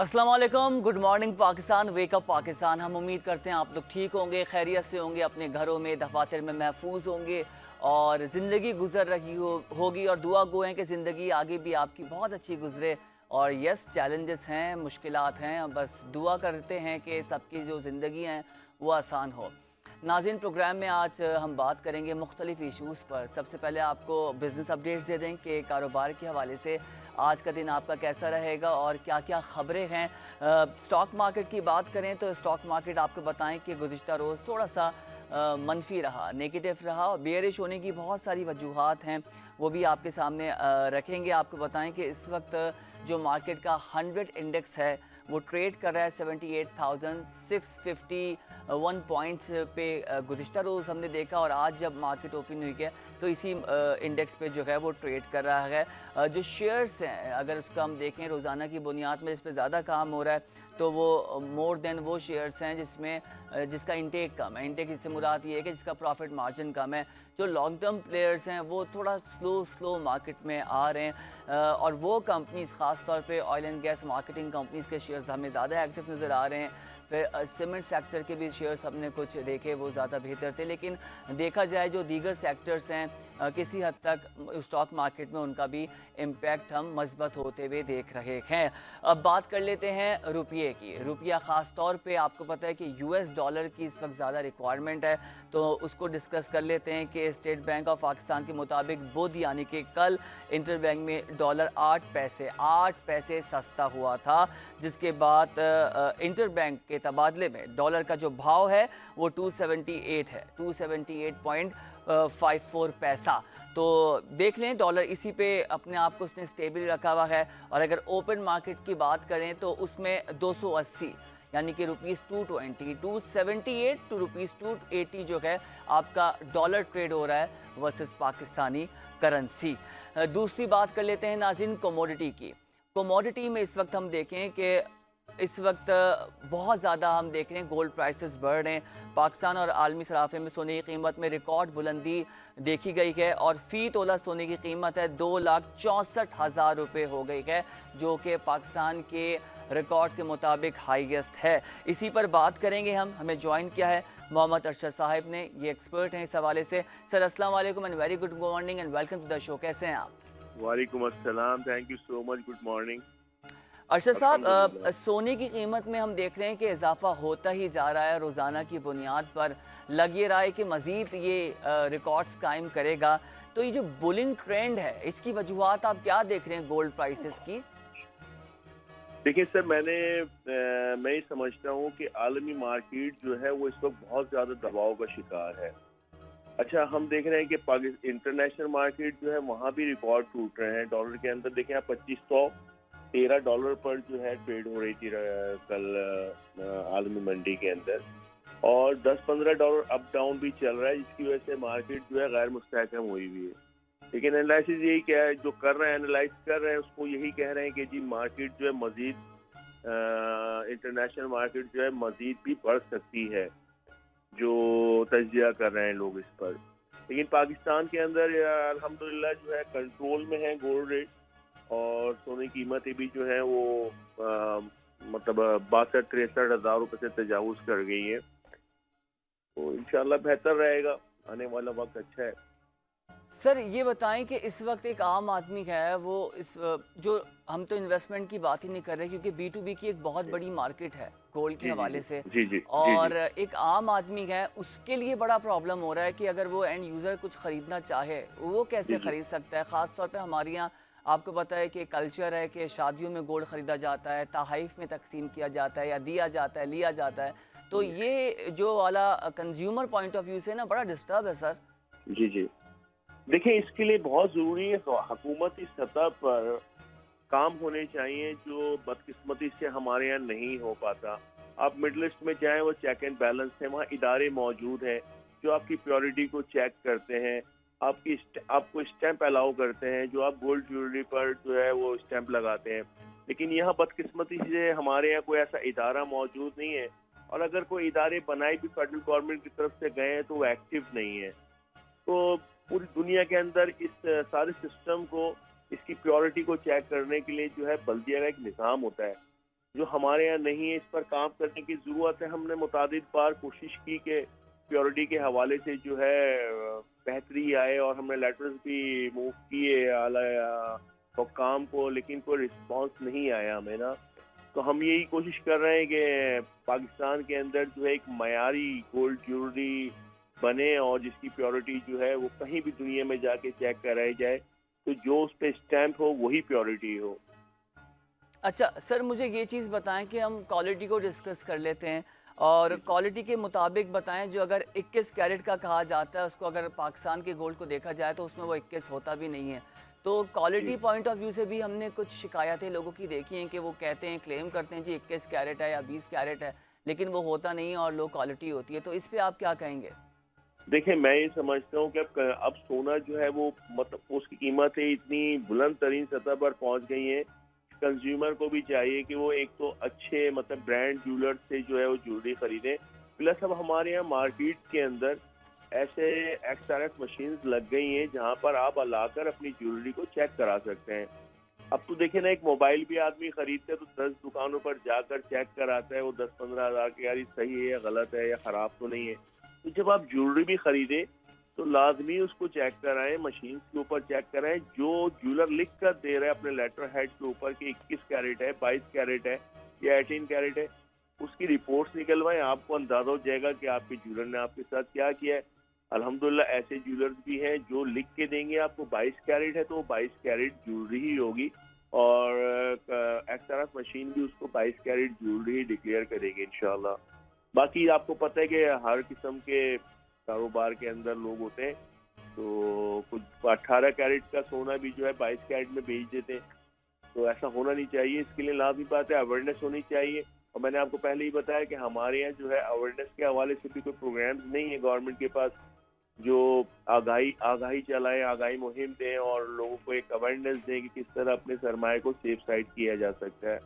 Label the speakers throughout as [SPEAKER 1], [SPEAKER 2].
[SPEAKER 1] अस्सलाम वालेकुम, good morning Pakistan, wake up Pakistan. हम उम्मीद करते हैं आप लोग ठीक होंगे, खैरियत से होंगे, अपने घरों में दफातर में महफूज होंगे और ज़िंदगी गुजर रही होगी। और दुआ गो हैं कि ज़िंदगी आगे भी आपकी बहुत अच्छी गुजरे। और यस, चैलेंजेस हैं, मुश्किलात हैं, बस दुआ करते हैं कि सबकी जो ज़िंदगी हैं वो आसान हो। नाज़रीन, प्रोग्राम में आज हम बात करेंगे मुख्तलिफ़ इशूज़ पर। सबसे पहले आपको बिज़नेस अपडेट्स दे दें कि कारोबार के हवाले से आज का दिन आपका कैसा रहेगा और क्या क्या ख़बरें हैं। स्टॉक मार्केट की बात करें तो स्टॉक मार्केट आपको बताएं कि गुज़िश्ता रोज़ थोड़ा सा मनफी रहा, नेगेटिव रहा और बेयरिश होने की बहुत सारी वजूहात हैं, वो भी आपके सामने रखेंगे। आपको बताएं कि इस वक्त जो मार्केट का 100 इंडेक्स है वो ट्रेड कर रहा है 78,651 पॉइंट्स पे। गुज़िश्ता रोज़ हमने देखा और आज जब मार्केट ओपन हुई है तो इसी इंडेक्स पे जो है वो ट्रेड कर रहा है। जो शेयर्स हैं, अगर उसका हम देखें रोज़ाना की बुनियाद में, इस पर ज़्यादा काम हो रहा है तो वो मोर देन वो शेयर्स हैं जिसमें जिसका इंटेक कम है। इंटेक इससे मुराद ये है कि जिसका प्रॉफिट मार्जिन कम है। जो लॉन्ग टर्म प्लेयर्स हैं वो थोड़ा स्लो मार्केट में आ रहे हैं और वो कंपनीज ख़ास तौर पे oil and gas marketing companies के शेयर्स हमें ज़्यादा एक्टिव नज़र आ रहे हैं। फिर सीमेंट सेक्टर के भी शेयर्स हमने कुछ देखे, वो ज़्यादा बेहतर थे। लेकिन देखा जाए जो दीगर सेक्टर्स हैं किसी हद तक स्टॉक मार्केट में उनका भी इम्पैक्ट हम मजबूत होते हुए देख रहे हैं। अब बात कर लेते हैं रुपये की। रुपया ख़ास तौर पे आपको पता है कि यूएस डॉलर की इस वक्त ज़्यादा रिक्वायरमेंट है, तो उसको डिस्कस कर लेते हैं कि स्टेट बैंक ऑफ पाकिस्तान के मुताबिक बुध यानी कि कल इंटर बैंक में डॉलर 8 पैसे सस्ता हुआ था, जिसके बाद इंटर बैंक के तबादले में डॉलर का जो भाव है वो 278 है, 278.54 पैसा। तो देख लें डॉलर इसी पे अपने आप को उसने स्टेबल रखा हुआ है। और अगर ओपन मार्केट की बात करें तो उसमें 280 यानी कि ₹220, 278 टू ₹280 जो है आपका डॉलर ट्रेड हो रहा है वर्सेस पाकिस्तानी करेंसी। दूसरी बात कर लेते हैं नाज़रीन कमोडिटी की। कमोडिटी में इस वक्त हम देखें कि इस वक्त बहुत ज़्यादा हम देख रहे हैं गोल्ड प्राइसेस बढ़ रहे हैं। पाकिस्तान और आलमी सराफे में सोने की कीमत में रिकॉर्ड बुलंदी देखी गई है और फ़ी तोला सोने की कीमत है 2,64,000 रुपये हो गई है, जो कि पाकिस्तान के रिकॉर्ड के मुताबिक हाईएस्ट है। इसी पर बात करेंगे हमें ज्वाइन किया है मोहम्मद अरशद साहब ने, ये एक्सपर्ट हैं इस हवाले से। सर अस्सलाम वालेकुम and very good morning and welcome to the show. कैसे हैं आप?
[SPEAKER 2] वालेकुम अस्सलाम, thank you so much, good morning.
[SPEAKER 1] Arshad साहब, सोने की कीमत में हम देख रहे हैं कि इजाफा होता ही जा रहा है रोज़ाना की बुनियाद पर। लग ये रहा है कि मज़ीद ये रिकॉर्ड्स कायम करेगा। तो ये जो बुलिंग ट्रेंड है इसकी वजूहात आप क्या देख रहे हैं गोल्ड प्राइसेस की?
[SPEAKER 2] देखिए सर, मैं ये समझता हूँ कि आलमी मार्केट जो है वो इस वक्त बहुत ज़्यादा दबाव का शिकार है। अच्छा, हम देख रहे हैं कि इंटरनेशनल मार्केट जो है वहाँ भी रिकॉर्ड टूट रहे हैं। डॉलर के अंदर देखें आप, $2513 पर जो है ट्रेड हो रही थी कल आलमी मंडी के अंदर, और $10-15 अप डाउन भी चल रहा है, जिसकी वजह से मार्केट जो है गैर मुस्तहकम हुई हुई है। लेकिन एनालिसिस यही क्या है, जो कर रहे हैं एनालाइज कर रहे हैं उसको यही कह रहे हैं कि जी मार्केट जो है मजीद इंटरनेशनल मार्केट जो है मजीद भी बढ़ सकती है, जो तज्जिया कर रहे हैं लोग इस पर। लेकिन पाकिस्तान के अंदर अल्हम्दुलिल्लाह जो है कंट्रोल में है गोल्ड रेट, और सोने की कीमतें भी जो है वो मतलब 62-63 हज़ार रुपये से तजावुज़ कर गई है। तो इंशाल्लाह बेहतर रहेगा, आने वाला वक्त अच्छा है।
[SPEAKER 1] सर ये बताएं कि इस वक्त एक आम आदमी है वो इस जो हम तो इन्वेस्टमेंट की बात ही नहीं कर रहे क्योंकि B2B की एक बहुत बड़ी मार्केट है गोल्ड के
[SPEAKER 2] जी जी
[SPEAKER 1] हवाले
[SPEAKER 2] जी
[SPEAKER 1] से।
[SPEAKER 2] जी जी जी जी।
[SPEAKER 1] और एक आम आदमी है उसके लिए बड़ा प्रॉब्लम हो रहा है कि अगर वो एंड यूज़र कुछ ख़रीदना चाहे वो
[SPEAKER 2] जी
[SPEAKER 1] कैसे
[SPEAKER 2] जी।
[SPEAKER 1] ख़रीद सकता है। ख़ास तौर पे हमारे यहाँ आपको पता है कि कल्चर है कि शादियों में गोल्ड ख़रीदा जाता है, तहाइफ में तकसीम किया जाता है या दिया जाता है, लिया जाता है। तो ये जो वाला कंज्यूमर पॉइंट ऑफ व्यू से ना बड़ा डिस्टर्ब है सर।
[SPEAKER 2] जी जी। देखिए, इसके लिए बहुत ज़रूरी है हुकूमती सतह पर काम होने चाहिए, जो बदकिस्मती से हमारे यहाँ नहीं हो पाता। आप मिडल ईस्ट में जाएं, वो चेक एंड बैलेंस है, वहाँ इदारे मौजूद हैं जो आपकी प्योरिटी को चेक करते हैं, आपको स्टैंप अलाउ करते हैं, जो आप गोल्ड ज्वेलरी पर जो है वो स्टैंप लगाते हैं। लेकिन यहाँ बदकिस्मती से हमारे यहाँ कोई ऐसा इदारा मौजूद नहीं है, और अगर कोई इदारे बनाए भी फेडरल गवर्नमेंट की तरफ से गए हैं तो वो एक्टिव नहीं है। तो पूरी दुनिया के अंदर इस सारे सिस्टम को, इसकी प्योरिटी को चेक करने के लिए जो है बल्दिया का एक निज़ाम होता है। जो हमारे यहाँ नहीं है, इस पर काम करने की ज़रूरत है। हमने मुतादिद बार कोशिश की कि प्योरिटी के हवाले से जो है बेहतरी आए, और हमने लेटर्स भी मूव किए आला हुक्काम को, लेकिन कोई रिस्पांस नहीं आया हमें ना। तो हम यही कोशिश कर रहे हैं कि पाकिस्तान के अंदर जो है एक मयारी गोल्ड ज्वेलरी बने, और जिसकी प्योरिटी जो है वो कहीं भी दुनिया में जाके चेक कराई जाए, तो जो उस पर स्टैंप हो वही प्योरिटी हो।
[SPEAKER 1] अच्छा सर, मुझे ये चीज़ बताएं कि हम क्वालिटी को डिस्कस कर लेते हैं और क्वालिटी के मुताबिक बताएं। जो अगर 21 कैरेट का कहा जाता है, उसको अगर पाकिस्तान के गोल्ड को देखा जाए तो उसमें वो 21 होता भी नहीं है। तो क्वालिटी
[SPEAKER 2] जी
[SPEAKER 1] पॉइंट ऑफ व्यू से भी हमने कुछ शिकायतें लोगों की देखी हैं कि वो कहते हैं, क्लेम करते हैं जी 21 कैरेट है या 20 कैरेट है, लेकिन वो होता नहीं है और लो क्वालिटी होती है। तो इस पे आप क्या कहेंगे?
[SPEAKER 2] देखिए, मैं ये समझता हूँ कि अब सोना जो है वो मतलब उसकी कीमतें इतनी बुलंद तरीन सतह पर पहुंच गई हैं, कंज्यूमर को भी चाहिए कि वो एक तो अच्छे मतलब ब्रांड ज्वेलर से जो है वो ज्वेलरी खरीदें। प्लस अब हमारे यहाँ मार्केट के अंदर ऐसे XRF मशीन्स लग गई हैं जहाँ पर आप लाकर अपनी ज्वेलरी को चेक करा सकते हैं। अब तो देखिए ना, एक मोबाइल भी आदमी खरीदता है तो 10 दुकानों पर जाकर चेक कराता है, वो 10-15 हज़ार की, यार ये सही है या गलत है या खराब तो नहीं है। तो जब आप ज्वेलरी भी खरीदे तो लाजमी उसको चेक कराएं, मशीन के ऊपर चेक कराएं। जो ज्वेलर लिख कर दे रहा है अपने लेटर हेड के ऊपर कि 21 कैरेट है, 22 कैरेट है या 18 कैरेट है, उसकी रिपोर्ट्स निकलवाएं। आपको अंदाजा हो जाएगा कि आपके ज्वेलर ने आपके साथ क्या किया है। अल्हम्दुलिल्लाह ऐसे ज्वेलर्स भी हैं जो लिख के देंगे आपको 22 कैरेट है तो वो 22 कैरेट ज्वेलरी ही होगी, और XRF मशीन भी उसको 22 कैरेट ज्वेलरी ही डिक्लेयर करेगी इंशाल्लाह। बाकी आपको पता है कि हर किस्म के कारोबार के अंदर लोग होते हैं, तो कुछ 18 कैरेट का सोना भी जो है 22 कैरेट में बेच देते हैं। तो ऐसा होना नहीं चाहिए। इसके लिए लाजमी बात है अवेयरनेस होनी चाहिए। और मैंने आपको पहले ही बताया कि हमारे यहाँ जो है अवेयरनेस के हवाले से भी कोई प्रोग्राम्स नहीं है गवर्नमेंट के पास जो आगाही आगाही चलाएं, आगाही मुहिम दें और लोगों को एक अवेयरनेस दें कि किस तरह अपने सरमाए को सेफ साइड किया जा सकता है।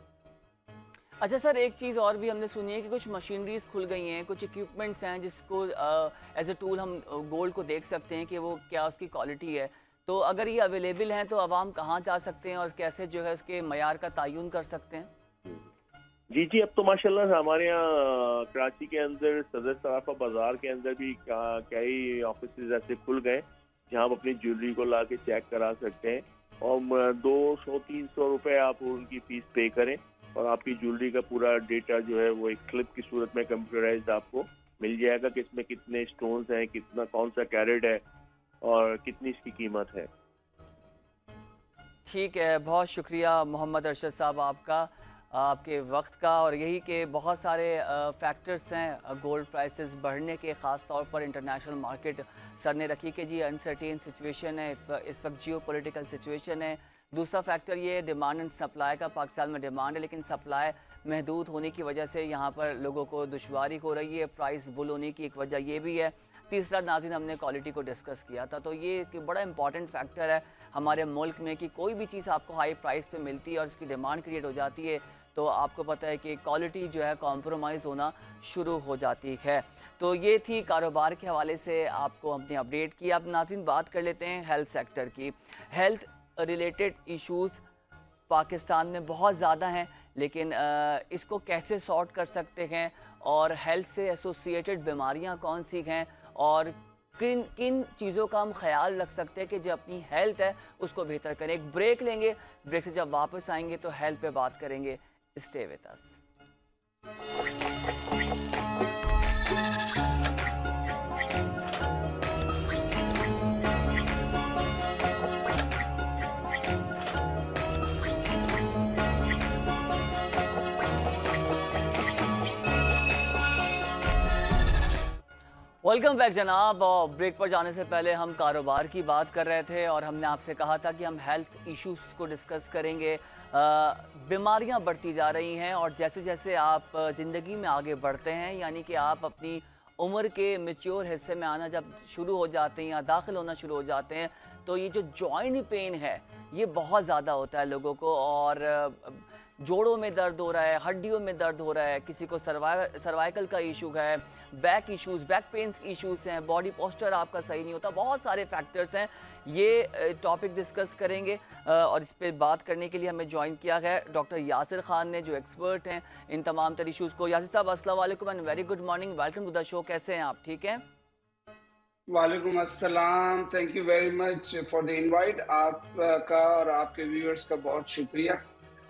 [SPEAKER 1] अच्छा सर, एक चीज़ और भी हमने सुनी है कि कुछ मशीनरीज खुल गई हैं, कुछ इक्विपमेंट्स हैं जिसको एज ए टूल हम गोल्ड को देख सकते हैं कि वो क्या उसकी क्वालिटी है। तो अगर ये अवेलेबल हैं तो आवाम कहाँ जा सकते हैं और कैसे जो है उसके मयार का तयन कर सकते हैं?
[SPEAKER 2] जी जी, अब तो माशाल्लाह हमारे यहाँ कराची के अंदर सदर सराफा बाजार के अंदर भी कई ऑफिस ऐसे खुल गए जहाँ आप अपनी ज्वेलरी को ला के चेक करा सकते हैं, और 200-300 रुपए आप उनकी फीस पे करें और आपकी ज्वेलरी का पूरा डेटा जो है वो एक क्लिप की सूरत में कंप्यूटराइज्ड आपको मिल जाएगा कि इसमें कितने स्टोन्स हैं, कितना कौन सा कैरेट है और कितनी इसकी कीमत है।
[SPEAKER 1] ठीक है, बहुत शुक्रिया मोहम्मद अरशद साहब आपका, आपके वक्त का। और यही कि बहुत सारे फैक्टर्स हैं गोल्ड प्राइसेस बढ़ने के, ख़ास तौर पर इंटरनेशनल मार्केट सर ने रखी कि जी अनसर्टेन सिचुएशन है इस वक्त, जियो पॉलिटिकल सिचुएशन है। दूसरा फैक्टर ये डिमांड एंड सप्लाई का, पाकिस्तान में डिमांड है लेकिन सप्लाई महदूद होने की वजह से यहाँ पर लोगों को दुश्वारी हो रही है, प्राइस बुल होने की एक वजह ये भी है। तीसरा नाज़रीन हमने क्वालिटी को डिस्कस किया था, तो ये एक बड़ा इंपॉर्टेंट फैक्टर है हमारे मुल्क में कि कोई भी चीज़ आपको हाई प्राइस पे मिलती है और उसकी डिमांड क्रिएट हो जाती है तो आपको पता है कि क्वालिटी जो है कॉम्प्रोमाइज़ होना शुरू हो जाती है। तो ये थी कारोबार के हवाले से आपको हमने अपडेट की। अब नाज़रीन बात कर लेते हैं हेल्थ सेक्टर की। हेल्थ रिलेटेड इश्यूज़ पाकिस्तान में बहुत ज़्यादा हैं, लेकिन इसको कैसे सॉर्ट कर सकते हैं और हेल्थ से एसोसिएटेड बीमारियां कौन सी हैं और किन किन चीज़ों का हम ख्याल रख सकते हैं कि जो अपनी हेल्थ है उसको बेहतर करें। एक ब्रेक लेंगे, ब्रेक से जब वापस आएंगे तो हेल्थ पे बात करेंगे। Stay with us. Welcome back जनाब। और ब्रेक पर जाने से पहले हम कारोबार की बात कर रहे थे और हमने आपसे कहा था कि हम हेल्थ इश्यूज़ को डिस्कस करेंगे। बीमारियां बढ़ती जा रही हैं और जैसे जैसे आप ज़िंदगी में आगे बढ़ते हैं, यानी कि आप अपनी उम्र के मैच्योर हिस्से में आना जब शुरू हो जाते हैं या दाखिल होना शुरू हो जाते हैं, तो ये जो जॉइंट पेन है ये बहुत ज़्यादा होता है लोगों को। और जोड़ों में दर्द हो रहा है, हड्डियों में दर्द हो रहा है, किसी को सर्वाइकल का इशू है, back issues, back pains issues हैं, बॉडी पोस्चर आपका सही नहीं होता, बहुत सारे फैक्टर्स हैं। ये टॉपिक डिस्कस करेंगे और इस पे बात करने के लिए हमें ज्वाइन किया गया है डॉक्टर यासिर खान ने, जो एक्सपर्ट हैं इन तमाम तर इशूज़ को। यासिर साहब अस्सलाम वालेकुम and very good morning, welcome to the show. कैसे हैं आप, ठीक हैं?
[SPEAKER 3] वालेकुम अस्सलाम, thank you very much for the invite. आपका और आपके व्यूअर्स का बहुत शुक्रिया।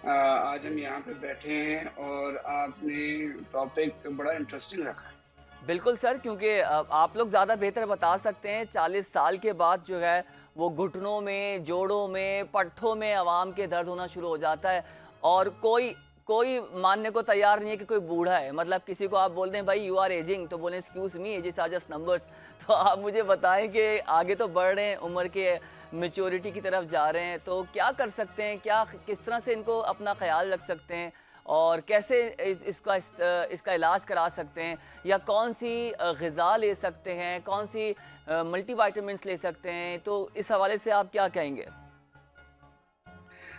[SPEAKER 3] आज हम यहाँ पे बैठे हैं और आपने टॉपिक बड़ा इंटरेस्टिंग रखा है।
[SPEAKER 1] बिल्कुल सर, क्योंकि आप लोग ज़्यादा बेहतर बता सकते हैं। 40 साल के बाद जो है वो घुटनों में, जोड़ों में, पट्ठों में आवाम के दर्द होना शुरू हो जाता है और कोई कोई मानने को तैयार नहीं है कि कोई बूढ़ा है। मतलब किसी को आप बोल दें भाई यू आर एजिंग, तो बोलें excuse me, ages are just numbers. तो आप मुझे बताएं कि आगे तो बढ़ रहे हैं, उम्र के मैच्योरिटी की तरफ जा रहे हैं, तो क्या कर सकते हैं, क्या किस तरह से इनको अपना ख्याल रख सकते हैं और कैसे इसका इलाज करा सकते हैं, या कौन सी ग़िज़ा ले सकते हैं, कौन सी मल्टीविटामिन्स ले सकते हैं, तो इस हवाले से आप क्या कहेंगे?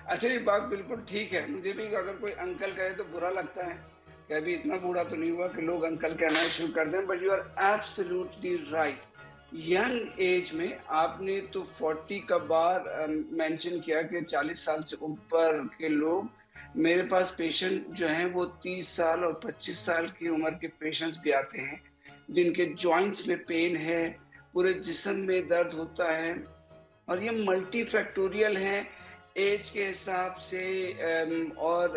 [SPEAKER 3] अच्छा, ये बात बिल्कुल ठीक है। मुझे भी अगर कोई अंकल कहे तो बुरा लगता है कि अभी इतना बूढ़ा तो नहीं हुआ कि लोग अंकल कहना शुरू कर दें, but you are absolutely right. Young age में आपने तो 40 का बार मेंशन किया कि 40 साल से ऊपर के लोग, मेरे पास पेशेंट जो हैं वो 30 साल और 25 साल की उम्र के पेशेंट्स भी आते हैं जिनके जॉइंट्स में पेन है, पूरे जिस्म में दर्द होता है और ये मल्टी फैक्टोरियल है एज के हिसाब से। और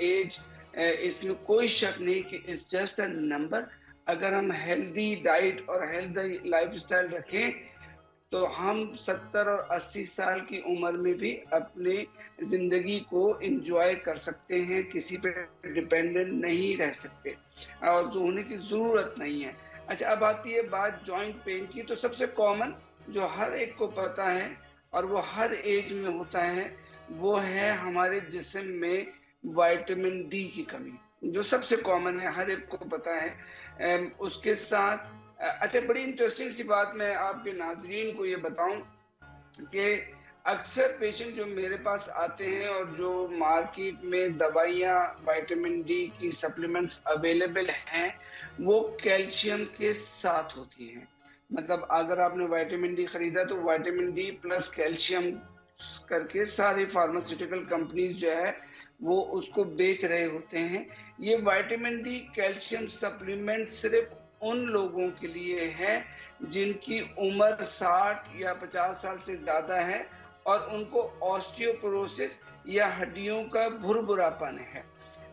[SPEAKER 3] एज, इसमें कोई शक नहीं कि इट्स जस्ट अ नंबर। अगर हम हेल्दी डाइट और हेल्दी लाइफस्टाइल रखें तो हम 70 और 80 साल की उम्र में भी अपने जिंदगी को एंजॉय कर सकते हैं, किसी पे डिपेंडेंट नहीं रह सकते और जो होने की ज़रूरत नहीं है। अच्छा, अब आती है बात जॉइंट पेन की। तो सबसे कॉमन जो हर एक को पता है और वो हर एज में होता है, वो है हमारे जिस्म में विटामिन डी की कमी, जो सबसे कॉमन है, हर एक को पता है। उसके साथ अच्छा, बड़ी इंटरेस्टिंग सी बात मैं आपके नाज़रीन को ये बताऊं कि अक्सर पेशेंट जो मेरे पास आते हैं और जो मार्केट में दवाइयाँ विटामिन डी की सप्लीमेंट्स अवेलेबल हैं, वो कैल्शियम के साथ होती हैं। मतलब अगर आपने विटामिन डी खरीदा तो विटामिन डी प्लस कैल्शियम करके सारे फार्मास्यूटिकल कंपनीज जो है वो उसको बेच रहे होते हैं। ये विटामिन डी कैल्शियम सप्लीमेंट सिर्फ उन लोगों के लिए है जिनकी उम्र 60 या 50 साल से ज़्यादा है और उनको ऑस्टियोपोरोसिस या हड्डियों का भुरभुरापन है।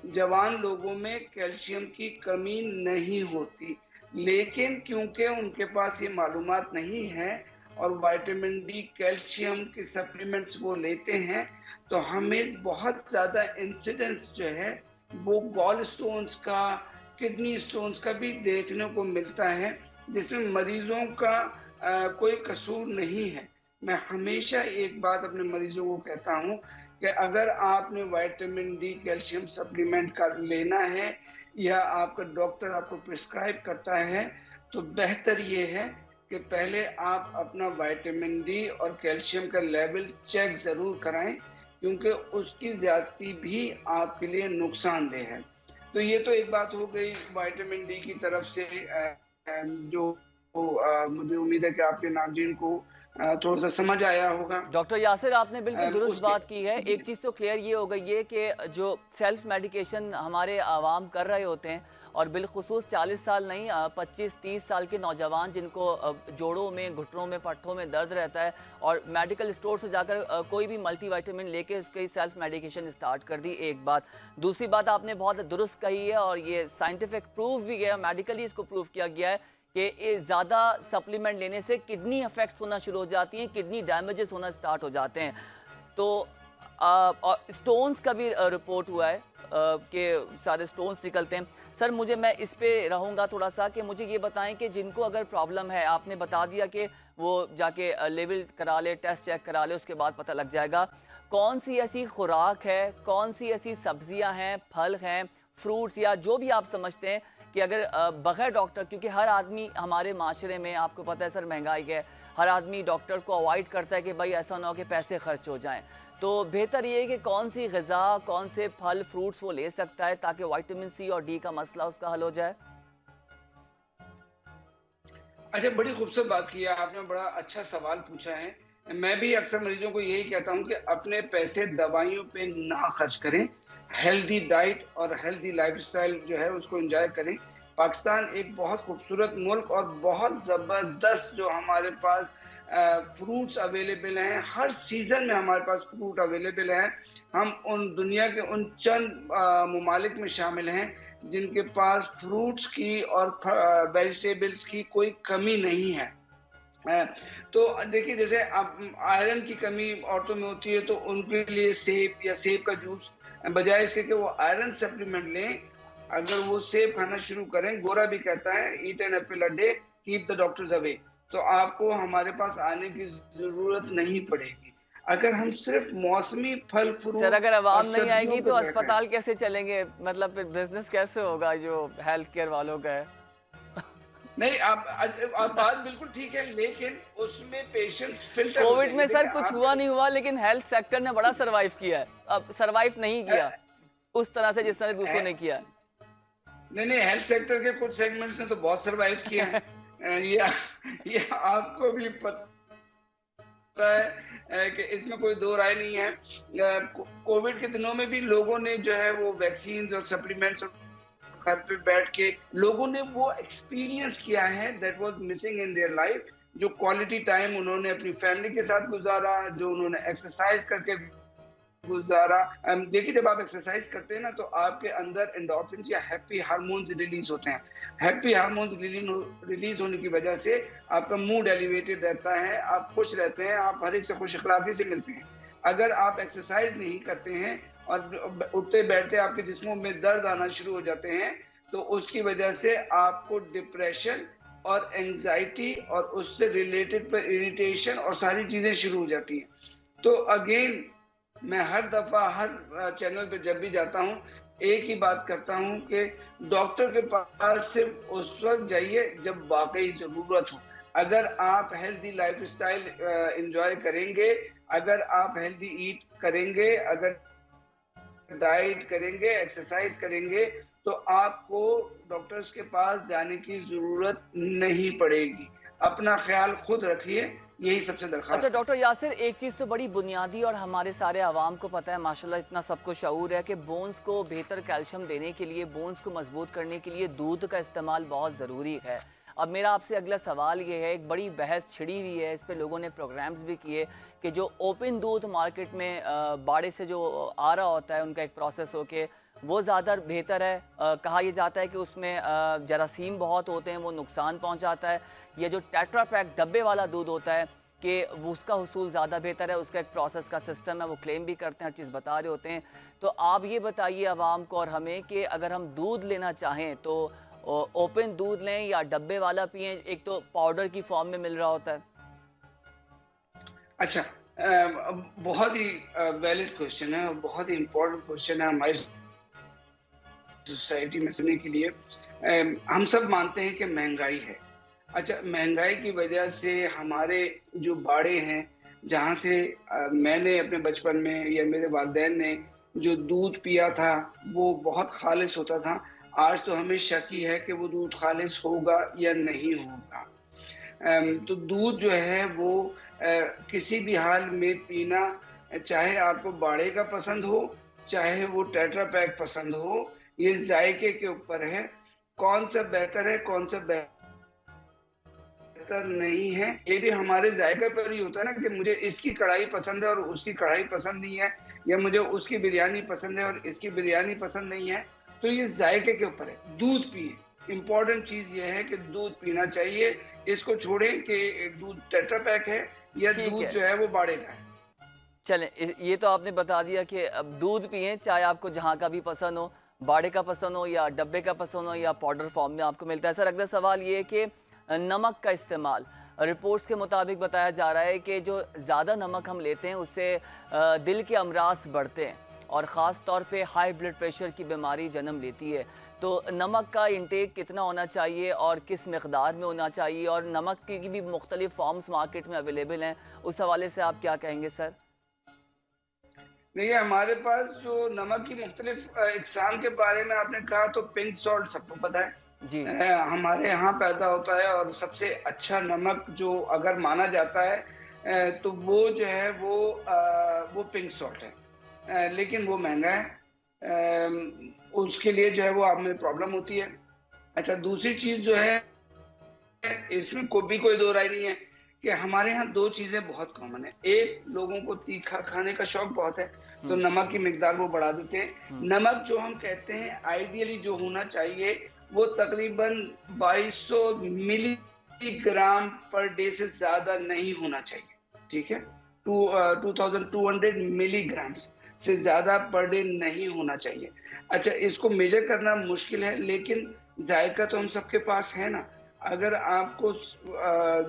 [SPEAKER 3] जवान लोगों में कैल्शियम की कमी नहीं होती, लेकिन क्योंकि उनके पास ये मालूमात नहीं है और विटामिन डी कैल्शियम के सप्लीमेंट्स वो लेते हैं, तो हमें बहुत ज़्यादा इंसिडेंस जो है वो गॉल स्टोन्स का, किडनी स्टोन्स का भी देखने को मिलता है, जिसमें मरीजों का कोई कसूर नहीं है। मैं हमेशा एक बात अपने मरीजों को कहता हूँ कि अगर आपने विटामिन डी कैल्शियम सप्लीमेंट का लेना है या आपका डॉक्टर आपको प्रिस्क्राइब करता है, तो बेहतर ये है कि पहले आप अपना विटामिन डी और कैल्शियम का लेवल चेक ज़रूर कराएं, क्योंकि उसकी ज़्यादती भी आपके लिए नुकसानदेह है। तो ये तो एक बात हो गई विटामिन डी की तरफ से, जो मुझे उम्मीद है कि आपके नाज़रीन को थोड़ा सा समझ आया होगा।
[SPEAKER 1] डॉक्टर यासिर, आपने बिल्कुल दुरुस्त बात की है। एक चीज़ तो क्लियर ये हो गई है कि जो सेल्फ मेडिकेशन हमारे आवाम कर रहे होते हैं, और बिलखुसूस 40 साल नहीं 25-30 साल के नौजवान जिनको जोड़ों में, घुटनों में, पट्ठों में दर्द रहता है और मेडिकल स्टोर से जाकर कोई भी मल्टीविटामिन लेके उसकी सेल्फ मेडिकेशन स्टार्ट कर दी। एक बात। दूसरी बात आपने बहुत दुरुस्त कही है और ये साइंटिफिक प्रूफ भी गया, मेडिकली इसको प्रूव किया गया है कि ज़्यादा सप्लीमेंट लेने से किडनी अफेक्ट्स होना शुरू हो जाती हैं, किडनी डैमेजेस होना स्टार्ट हो जाते हैं। तो और स्टोन्स का भी रिपोर्ट हुआ है कि सारे स्टोन्स निकलते हैं। सर मैं इस पे रहूँगा थोड़ा सा कि मुझे ये बताएं कि जिनको अगर प्रॉब्लम है, आपने बता दिया कि वो जाके लेवल करा ले, टेस्ट चेक करा ले, उसके बाद पता लग जाएगा कौन सी ऐसी खुराक है, कौन सी ऐसी सब्जियां हैं, फल हैं, फ्रूट्स या जो भी आप समझते हैं कि अगर बगैर डॉक्टर, क्योंकि हर आदमी हमारे माशरे में आपको पता है सर महंगाई है, हर आदमी डॉक्टर को अवॉइड करता है कि भाई ऐसा ना हो कि पैसे खर्च हो जाएं। तो बेहतर ये है कि कौन सी ग़िज़ा, कौन से फल फ्रूट्स वो ले सकता है ताकि विटामिन सी और डी का मसला उसका हल हो जाए?
[SPEAKER 3] अच्छा, बड़ी खूबसूरत बात की है आपने, बड़ा अच्छा सवाल पूछा है। मैं भी अक्सर मरीजों को यही कहता हूँ कि अपने पैसे दवाइयों पे ना खर्च करें, हेल्दी डाइट और हेल्दी लाइफ़स्टाइल जो है उसको एन्जॉय करें। पाकिस्तान एक बहुत खूबसूरत मुल्क और बहुत ज़बरदस्त जो हमारे पास फ्रूट्स अवेलेबल हैं, हर सीज़न में हमारे पास फ्रूट अवेलेबल हैं। हम उन दुनिया के उन चंद ममालिक में शामिल हैं जिनके पास फ्रूट्स की और वेजिटेबल्स की कोई कमी नहीं है। अ, तो देखिए, जैसे अब आयरन की कमी औरतों में होती है तो उनके लिए सेब या सेब का जूस, बजाय इसके कि वो आयरन सप्लीमेंट लें, अगर वो सेब खाना शुरू करें, गोरा भी कहता है eat an apple a day keep the doctors away, तो आपको हमारे पास आने की जरूरत नहीं पड़ेगी। अगर हम सिर्फ मौसमी फल
[SPEAKER 1] सर,
[SPEAKER 3] फ्रूट
[SPEAKER 1] अगर
[SPEAKER 3] और
[SPEAKER 1] आवाम नहीं
[SPEAKER 3] सब्जियों
[SPEAKER 1] आएगी
[SPEAKER 3] पे
[SPEAKER 1] तो
[SPEAKER 3] बैठे,
[SPEAKER 1] अस्पताल कैसे चलेंगे? मतलब फिर बिज़नेस कैसे होगा जो हेल्थ केयर वालों का है?
[SPEAKER 3] नहीं, आप बात बिल्कुल ठीक है, लेकिन उसमें पेशेंट्स फिल्टर हो
[SPEAKER 1] कोविड
[SPEAKER 3] जाएंगे।
[SPEAKER 1] में सर
[SPEAKER 3] देखिए
[SPEAKER 1] कुछ
[SPEAKER 3] आप
[SPEAKER 1] हुआ नहीं हुआ, लेकिन हेल्थ सेक्टर ने बड़ा सर्वाइव किया है। अब सर्वाइव नहीं किया उस तरह से जिस तरह दूसरों ने किया है।
[SPEAKER 3] नहीं नहीं, हेल्थ सेक्टर के कुछ सेगमेंट्स ने तो बहुत सरवाइव किए हैं। ये आपको भी पता है कि इसमें कोई दो राय नहीं है। कोविड के दिनों में भी लोगों ने जो है वो वैक्सीन और सप्लीमेंट्स घर पे बैठ के लोगों ने वो एक्सपीरियंस किया है that was missing in their life. जो क्वालिटी टाइम उन्होंने अपनी फैमिली के साथ गुजारा, जो उन्होंने एक्सरसाइज करके गुजारा। देखिए, जब आप एक्सरसाइज करते हैं ना तो आपके अंदर एंडोर्फिन्स या हैप्पी हार्मोन्स रिलीज होते हैं। हैप्पी हार्मोन्स रिलीज होने की वजह से आपका मूड एलिवेटेड रहता है, आप खुश रहते हैं, आप हर एक से खुश अखलाकी से मिलते हैं। अगर आप एक्सरसाइज नहीं करते हैं और उठते बैठते आपके जिस्मों में दर्द आना शुरू हो जाते हैं, तो उसकी वजह से आपको डिप्रेशन और एंजाइटी और उससे रिलेटेड पर इरिटेशन और सारी चीजें शुरू हो जाती हैं। तो अगेन, मैं हर दफा हर चैनल पे जब भी जाता हूँ एक ही बात करता हूँ कि डॉक्टर के पास सिर्फ उस वक्त जाइए जब वाकई जरूरत हो। अगर आप हेल्दी लाइफस्टाइल एंजॉय करेंगे, अगर आप हेल्दी ईट करेंगे, अगर डाइट करेंगे, एक्सरसाइज करेंगे, तो आपको डॉक्टर्स के पास जाने की जरूरत नहीं पड़ेगी। अपना ख्याल खुद रखिए, यही सबसे
[SPEAKER 1] अच्छा
[SPEAKER 3] दरखास्त है।
[SPEAKER 1] डॉक्टर यासिर, एक चीज़ तो बड़ी बुनियादी और हमारे सारे आवाम को पता है माशाल्लाह, इतना सबको शऊर है कि बोन्स को बेहतर कैल्शियम देने के लिए, बोन्स को मजबूत करने के लिए दूध का इस्तेमाल बहुत ज़रूरी है। अब मेरा आपसे अगला सवाल ये है, एक बड़ी बहस छिड़ी हुई है, इस पे लोगों ने प्रोग्राम्स भी किए कि जो ओपन दूध मार्केट में बाड़े से जो आ रहा होता है उनका एक प्रोसेस हो के वो ज़्यादा बेहतर है। कहा यह जाता है कि उसमें जरासीम बहुत होते हैं, वो नुकसान पहुंचाता है। ये जो टेट्रा पैक डब्बे वाला दूध होता है कि वो उसका हुसूल ज़्यादा बेहतर है, उसका एक प्रोसेस का सिस्टम है, वो क्लेम भी करते हैं, हर चीज़ बता रहे होते हैं। तो आप ये बताइए आवाम को और हमें कि अगर हम दूध लेना चाहें तो ओपन दूध लें या डब्बे वाला पिएं? एक तो पाउडर की फॉर्म में मिल रहा होता है।
[SPEAKER 3] अच्छा, बहुत ही वैलिड क्वेश्चन है और बहुत ही इम्पोर्टेंट क्वेश्चन है हमारी सोसाइटी में सुनने के लिए। हम सब मानते हैं कि महंगाई है। अच्छा, महंगाई की वजह से हमारे जो बाड़े हैं, जहाँ से मैंने अपने बचपन में या मेरे वालिदैन ने जो दूध पिया था वो बहुत खालिस होता था। आज तो हमें शक ही है कि वो दूध खालिस होगा या नहीं होगा। तो दूध जो है वो किसी भी हाल में पीना, चाहे आपको बाड़े का पसंद हो, चाहे वो टेट्रा पैक पसंद हो, ये जायके के ऊपर है। कौन सा बेहतर है, कौन सा बेहतर नहीं है, ये भी हमारे जायके पर ही होता है ना, कि मुझे इसकी कढ़ाई पसंद है और उसकी कढ़ाई पसंद नहीं है, या मुझे उसकी बिरयानी पसंद है और इसकी बिरयानी पसंद नहीं है। तो ये जायके के ऊपर है। दूध पिए, इंपॉर्टेंट चीज ये है कि दूध पीना चाहिए। इसको छोड़ें कि दूध टेट्रा पैक है या
[SPEAKER 1] ठीक
[SPEAKER 3] दूध
[SPEAKER 1] है,
[SPEAKER 3] जो है वो बाड़े का है।
[SPEAKER 1] चलें, ये तो आपने बता दिया कि अब दूध पिएं, चाहे आपको जहाँ का भी पसंद हो, बाड़े का पसंद हो या डब्बे का पसंद हो या पाउडर फॉर्म में आपको मिलता है। सर, अगला सवाल ये है कि नमक का इस्तेमाल, रिपोर्ट्स के मुताबिक बताया जा रहा है कि जो ज़्यादा नमक हम लेते हैं उससे दिल के अमराज बढ़ते हैं और ख़ास तौर पे हाई ब्लड प्रेशर की बीमारी जन्म लेती है। तो नमक का इंटेक कितना होना चाहिए और किस मकदार में होना चाहिए, और नमक की भी मुख्तलिफ फॉर्म्स मार्केट में अवेलेबल हैं, उस हवाले से आप क्या कहेंगे सर?
[SPEAKER 3] देखिए हमारे पास जो नमक की मुख्तलिफ इकसाम के बारे में आपने कहा, तो पिंक सॉल्ट सबको पता है।
[SPEAKER 1] जी।
[SPEAKER 3] हमारे यहाँ पैदा होता है, और सबसे अच्छा नमक जो अगर माना जाता है तो वो जो है वो पिंक सॉल्ट है। लेकिन वो महंगा है। उसके लिए जो है वो आप में प्रॉब्लम होती है। अच्छा, दूसरी चीज जो है, इसमें कोई दो राय नहीं है कि हमारे यहाँ दो चीजें बहुत कॉमन है। एक, लोगों को तीखा खाने का शौक बहुत है, तो नमक की मिकदार वो बढ़ा देते हैं। नमक जो हम कहते हैं आइडियली जो होना चाहिए वो तकरीबन 2200 मिलीग्राम पर डे से ज्यादा नहीं होना चाहिए। ठीक है, 2200 मिलीग्राम से ज्यादा पर डे नहीं होना चाहिए। अच्छा, इसको मेजर करना मुश्किल है, लेकिन जायका तो हम सबके पास है ना। अगर आपको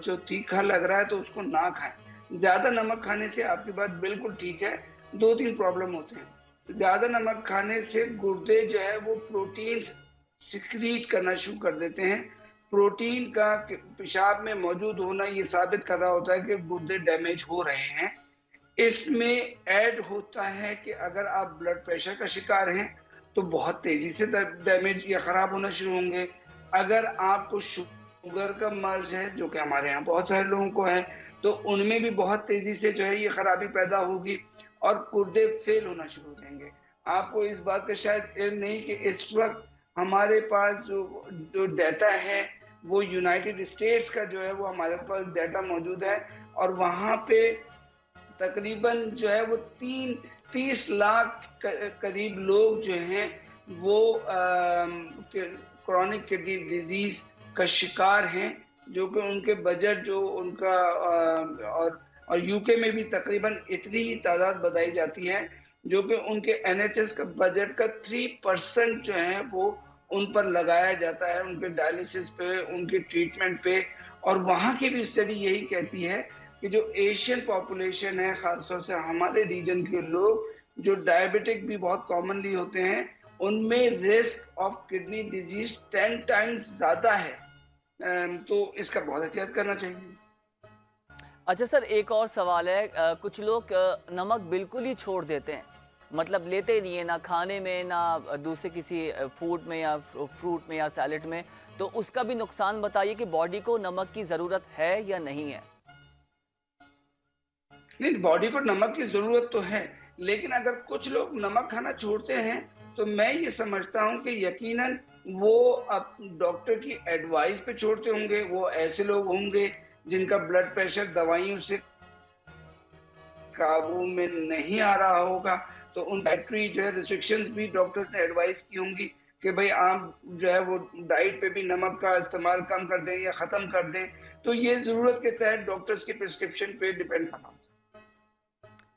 [SPEAKER 3] जो तीखा लग रहा है तो उसको ना खाएं। ज्यादा नमक खाने से आपकी बात बिल्कुल ठीक है, दो तीन प्रॉब्लम होते हैं। ज्यादा नमक खाने से गुर्दे जो है वो प्रोटीन सिक्रीट करना शुरू कर देते हैं। प्रोटीन का पेशाब में मौजूद होना ये साबित कर रहा होता है कि गुर्दे डैमेज हो रहे हैं। इसमें ऐड होता है कि अगर आप ब्लड प्रेशर का शिकार हैं तो बहुत तेजी से डैमेज या खराब होना शुरू होंगे। अगर आपको शुगर का मर्ज है, जो कि हमारे यहाँ बहुत सारे लोगों को है, तो उनमें भी बहुत तेजी से जो है ये खराबी पैदा होगी और गुर्दे फेल होना शुरू हो जाएंगे। आपको इस बात का शायद इल्म नहीं कि इस वक्त हमारे पास जो जो डाटा है वो यूनाइटेड स्टेट्स का जो है वो हमारे पास डाटा मौजूद है, और वहां पे तकरीबन जो है वो 30 लाख करीब लोग जो हैं वो क्रॉनिक किडनी डिजीज का शिकार हैं, जो कि उनके बजट जो उनका और यूके में भी तकरीबन इतनी ही तादाद बताई जाती है, जो कि उनके एनएचएस का बजट का 3% जो है वो उन पर लगाया जाता है, उनके डायलिसिस पे, उनके ट्रीटमेंट पे। और वहां की भी स्टडी यही कहती है कि जो एशियन पॉपुलेशन है, खासतौर से हमारे रीजन के लोग जो डायबिटिक भी बहुत कॉमनली होते हैं, उनमें risk of kidney disease 10 times ज्यादा है। तो इसका बहुत एहतियात करना चाहिए।
[SPEAKER 1] अच्छा सर, एक और सवाल है। कुछ लोग नमक बिल्कुल ही छोड़ देते हैं, मतलब लेते ही नहीं है, ना खाने में ना दूसरे किसी फूड में या फ्रूट में या सैलेड में। तो उसका भी नुकसान बताइए कि बॉडी को नमक की ज़रूरत है या नहीं है।
[SPEAKER 3] नहीं, बॉडी को नमक की जरूरत तो है, लेकिन अगर कुछ लोग नमक खाना छोड़ते हैं तो मैं ये समझता हूँ कि यकीनन वो अब डॉक्टर की एडवाइस पे छोड़ते होंगे। वो ऐसे लोग होंगे जिनका ब्लड प्रेशर दवाइयों से काबू में नहीं आ रहा होगा, तो उन डाइटरी जो है रिस्ट्रिक्शंस भी डॉक्टर्स ने एडवाइस की होंगी कि भाई आप जो है वो डाइट पे भी नमक का इस्तेमाल कम कर दें या खत्म कर दें। तो ये जरूरत के तहत डॉक्टर्स की प्रिस्क्रिप्शन पे डिपेंड करना होता है।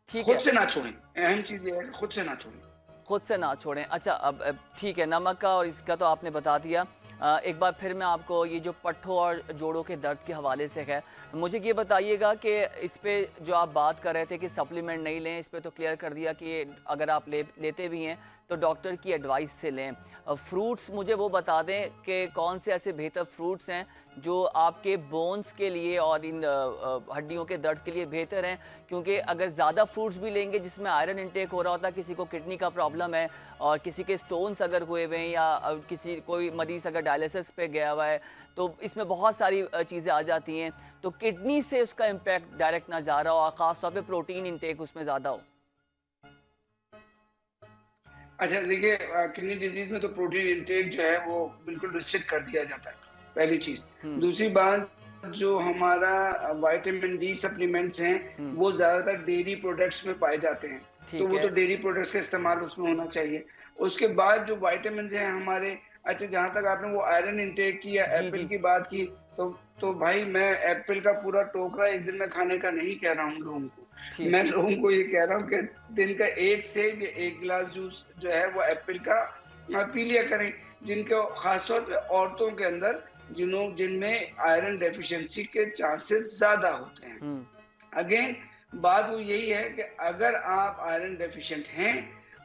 [SPEAKER 1] ठीक
[SPEAKER 3] खुद
[SPEAKER 1] है,
[SPEAKER 3] से ना छोड़ें, अहम चीज ये है, खुद से ना छोड़ें।
[SPEAKER 1] खुद से ना छोड़ें। अच्छा, अब ठीक है, नमक का और इसका तो आपने बता दिया। एक बार फिर मैं आपको ये जो पट्ठों और जोड़ों के दर्द के हवाले से है, मुझे ये बताइएगा कि इस पे जो आप बात कर रहे थे कि सप्लीमेंट नहीं लें, इस पे तो क्लियर कर दिया कि अगर आप लेते भी हैं तो डॉक्टर की एडवाइस से लें। फ्रूट्स मुझे वो बता दें कि कौन से ऐसे बेहतर फ्रूट्स हैं जो आपके बोन्स के लिए और इन हड्डियों के दर्द के लिए बेहतर हैं, क्योंकि अगर ज़्यादा फ्रूट्स भी लेंगे जिसमें आयरन इंटेक हो रहा होता है, किसी को किडनी का प्रॉब्लम है और किसी के स्टोन्स अगर हुए हुए हैं या किसी कोई मरीज़ अगर डायलिसिस पे गया हुआ है, तो इसमें बहुत सारी चीज़ें आ जाती हैं। तो किडनी से उसका इम्पैक्ट डायरेक्ट ना जा रहा हो और ख़ास तौर पे प्रोटीन इंटेक उसमें ज़्यादा हो।
[SPEAKER 3] अच्छा देखिए, किडनी डिजीज में तो प्रोटीन इंटेक जो है वो बिल्कुल रिस्ट्रिक्ट कर दिया जाता है, पहली चीज। दूसरी बात, जो हमारा विटामिन डी सप्लीमेंट्स हैं वो ज्यादातर डेयरी प्रोडक्ट्स में पाए जाते हैं, तो वो तो डेयरी प्रोडक्ट्स का इस्तेमाल उसमें होना चाहिए। उसके बाद जो विटामिन हैं हमारे, अच्छा जहां तक आपने वो आयरन इंटेक की या एप्पल की बात की, तो भाई मैं एप्पल का पूरा टोकरा एक दिन में खाने का नहीं कह रहा हूँ लोगों को। मैं लोगों को ये कह रहा हूँ कि दिन का 1 सेब या 1 गिलास जूस जो है वो एप्पल का पी लिया करें। जिनको खासतौर पे औरतों के अंदर जिनमें आयरन डेफिशिएंसी के चांसेस ज्यादा होते हैं। अगेन बात वो यही है कि अगर आप आयरन डेफिशिएंट हैं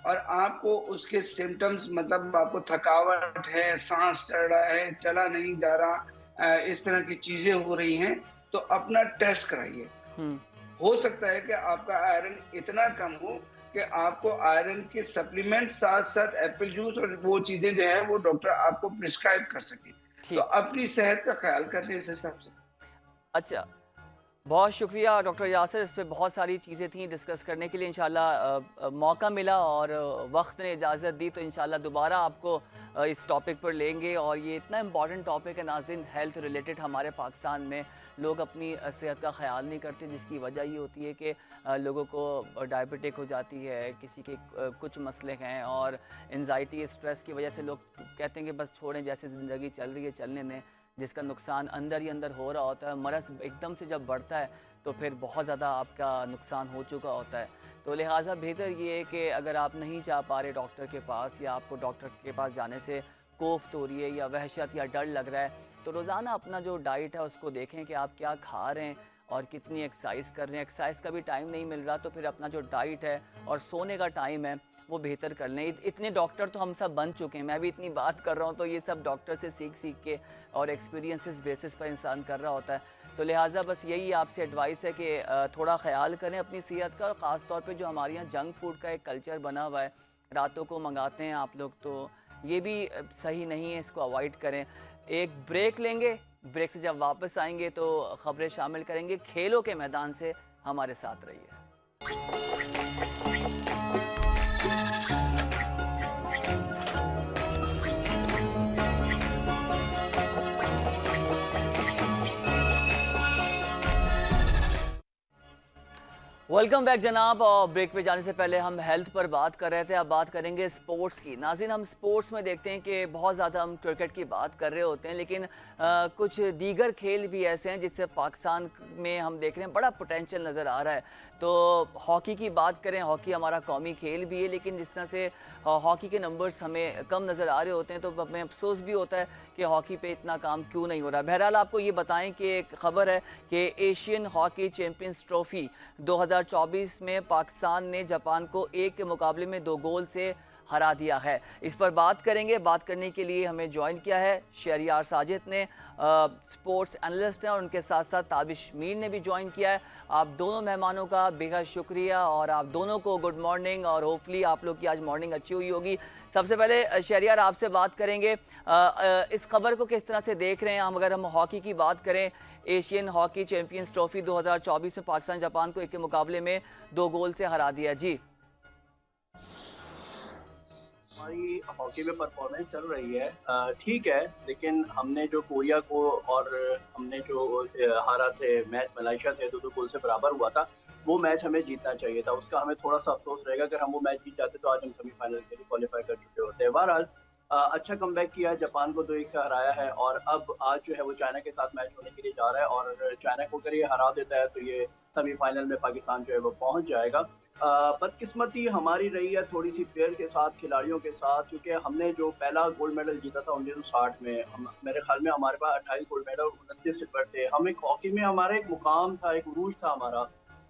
[SPEAKER 3] और आपको उसके सिम्टम्स, मतलब आपको थकावट है, सांस चढ़ रहा है, चला नहीं जा रहा, इस तरह की चीजें हो रही हैं, तो अपना टेस्ट कराइए। हो सकता है कि आपका आयरन इतना कम हो कि आपको आयरन के सप्लीमेंट साथ साथ एप्पल जूस और वो चीजें जो है वो डॉक्टर आपको प्रिस्क्राइब कर सके। तो
[SPEAKER 1] ठीक।
[SPEAKER 3] अपनी सेहत का ख्याल कर लें इस हिसाब से।
[SPEAKER 1] अच्छा, बहुत शुक्रिया डॉक्टर यासिर, इस पे बहुत सारी चीज़ें थी डिस्कस करने के लिए। इंशाल्लाह मौका मिला और वक्त ने इजाज़त दी तो इंशाल्लाह दोबारा आपको इस टॉपिक पर लेंगे। और ये इतना इम्पॉर्टेंट टॉपिक है नाज़रीन, हेल्थ रिलेटेड। हमारे पाकिस्तान में लोग अपनी सेहत का ख्याल नहीं करते, जिसकी वजह ये होती है कि लोगों को डायबिटिक हो जाती है, किसी के कुछ मसले हैं, और एंजाइटी स्ट्रेस की वजह से लोग कहते हैं कि बस छोड़ें, जैसे ज़िंदगी चल रही है चलने दें, जिसका नुकसान अंदर ही अंदर हो रहा होता है। मरज़ एकदम से जब बढ़ता है तो फिर बहुत ज़्यादा आपका नुकसान हो चुका होता है। तो लिहाजा बेहतर ये है कि अगर आप नहीं जा पा रहे डॉक्टर के पास, या आपको डॉक्टर के पास जाने से कोफ्त हो रही है या वहशत या डर लग रहा है, तो रोज़ाना अपना जो डाइट है उसको देखें कि आप क्या खा रहे हैं और कितनी एक्सरसाइज कर रहे हैं। एक्सरसाइज का भी टाइम नहीं मिल रहा तो फिर अपना जो डाइट है और सोने का टाइम है वो बेहतर कर लें। इतने डॉक्टर तो हम सब बन चुके हैं, मैं भी इतनी बात कर रहा हूँ तो ये सब डॉक्टर से सीख सीख के और एक्सपीरियंसेस बेसिस पर इंसान कर रहा होता है। तो लिहाजा बस यही आपसे एडवाइस है कि थोड़ा ख्याल करें अपनी सेहत का। और ख़ास तौर पे जो हमारे यहाँ जंक फूड का एक कल्चर बना हुआ है, रातों को मंगाते हैं आप लोग, तो ये भी सही नहीं है, इसको अवॉइड करें। एक ब्रेक लेंगे, ब्रेक से जब वापस आएंगे तो ख़बरें शामिल करेंगे। खेलों के मैदान से हमारे साथ रहिए। वेलकम बैक जनाब। और ब्रेक पे जाने से पहले हम हेल्थ पर बात कर रहे थे, अब बात करेंगे स्पोर्ट्स की। नाज़रीन, हम स्पोर्ट्स में देखते हैं कि बहुत ज़्यादा हम क्रिकेट की बात कर रहे होते हैं, लेकिन कुछ दीगर खेल भी ऐसे हैं जिससे पाकिस्तान में हम देख रहे हैं बड़ा पोटेंशियल नज़र आ रहा है। तो हॉकी की बात करें, हॉकी हमारा कौमी खेल भी है, लेकिन जिस तरह से हॉकी के नंबर्स हमें कम नज़र आ रहे होते हैं तो हमें अफसोस भी होता है कि हॉकी पे इतना काम क्यों नहीं हो रहा। बहरहाल आपको ये बताएं कि एक ख़बर है कि एशियन हॉकी चैम्पियंस ट्रॉफ़ी 2024 में पाकिस्तान ने जापान को 1 के मुकाबले में 2 गोल से हरा दिया है। इस पर बात करेंगे। बात करने के लिए हमें ज्वाइन किया है शहरियार साजिद ने, स्पोर्ट्स एनालिस्ट हैं, और उनके साथ साथ ताबिश मीर ने भी ज्वाइन किया है। आप दोनों मेहमानों का बेहद शुक्रिया और आप दोनों को गुड मॉर्निंग, और होपफुली आप लोग की आज मॉर्निंग अच्छी हुई होगी। सबसे पहले शहरियार आपसे बात करेंगे, इस खबर को किस तरह से देख रहे हैं हम? अगर हम हॉकी की बात करें, एशियन हॉकी चैम्पियंस ट्रॉफी 2024 में पाकिस्तान जापान को 1 के मुकाबले में 2 गोल से हरा दिया। जी,
[SPEAKER 4] हमारी हॉकी में परफॉर्मेंस चल रही है, ठीक है, लेकिन हमने जो कोरिया को और हमने जो हारा थे मैच मलेशिया से 2-2 गोल से बराबर हुआ था, वो मैच हमें जीतना चाहिए था। उसका हमें थोड़ा सा अफसोस रहेगा। अगर हम वो मैच जीत जाते तो आज हम सेमीफाइनल के लिए क्वालिफाई कर चुके होते हैं। बहरहाल अच्छा कमबैक किया, जापान को 2-1 से हराया है, और अब आज जो है वो चाइना के साथ मैच होने के लिए जा रहा है, और चाइना को अगर ये हरा देता है तो ये सेमीफाइनल में पाकिस्तान जो है वो पहुंच जाएगा। बदकिस्मती हमारी रही है थोड़ी सी प्लेयर के साथ, खिलाड़ियों के साथ, क्योंकि हमने जो पहला गोल्ड मेडल जीता था 1960 में, मेरे ख्याल में हमारे पास 28 गोल्ड मेडल और 29 सिल्वर थे। हम एक हॉकी में हमारा एक मुकाम था, एक उरूज था हमारा।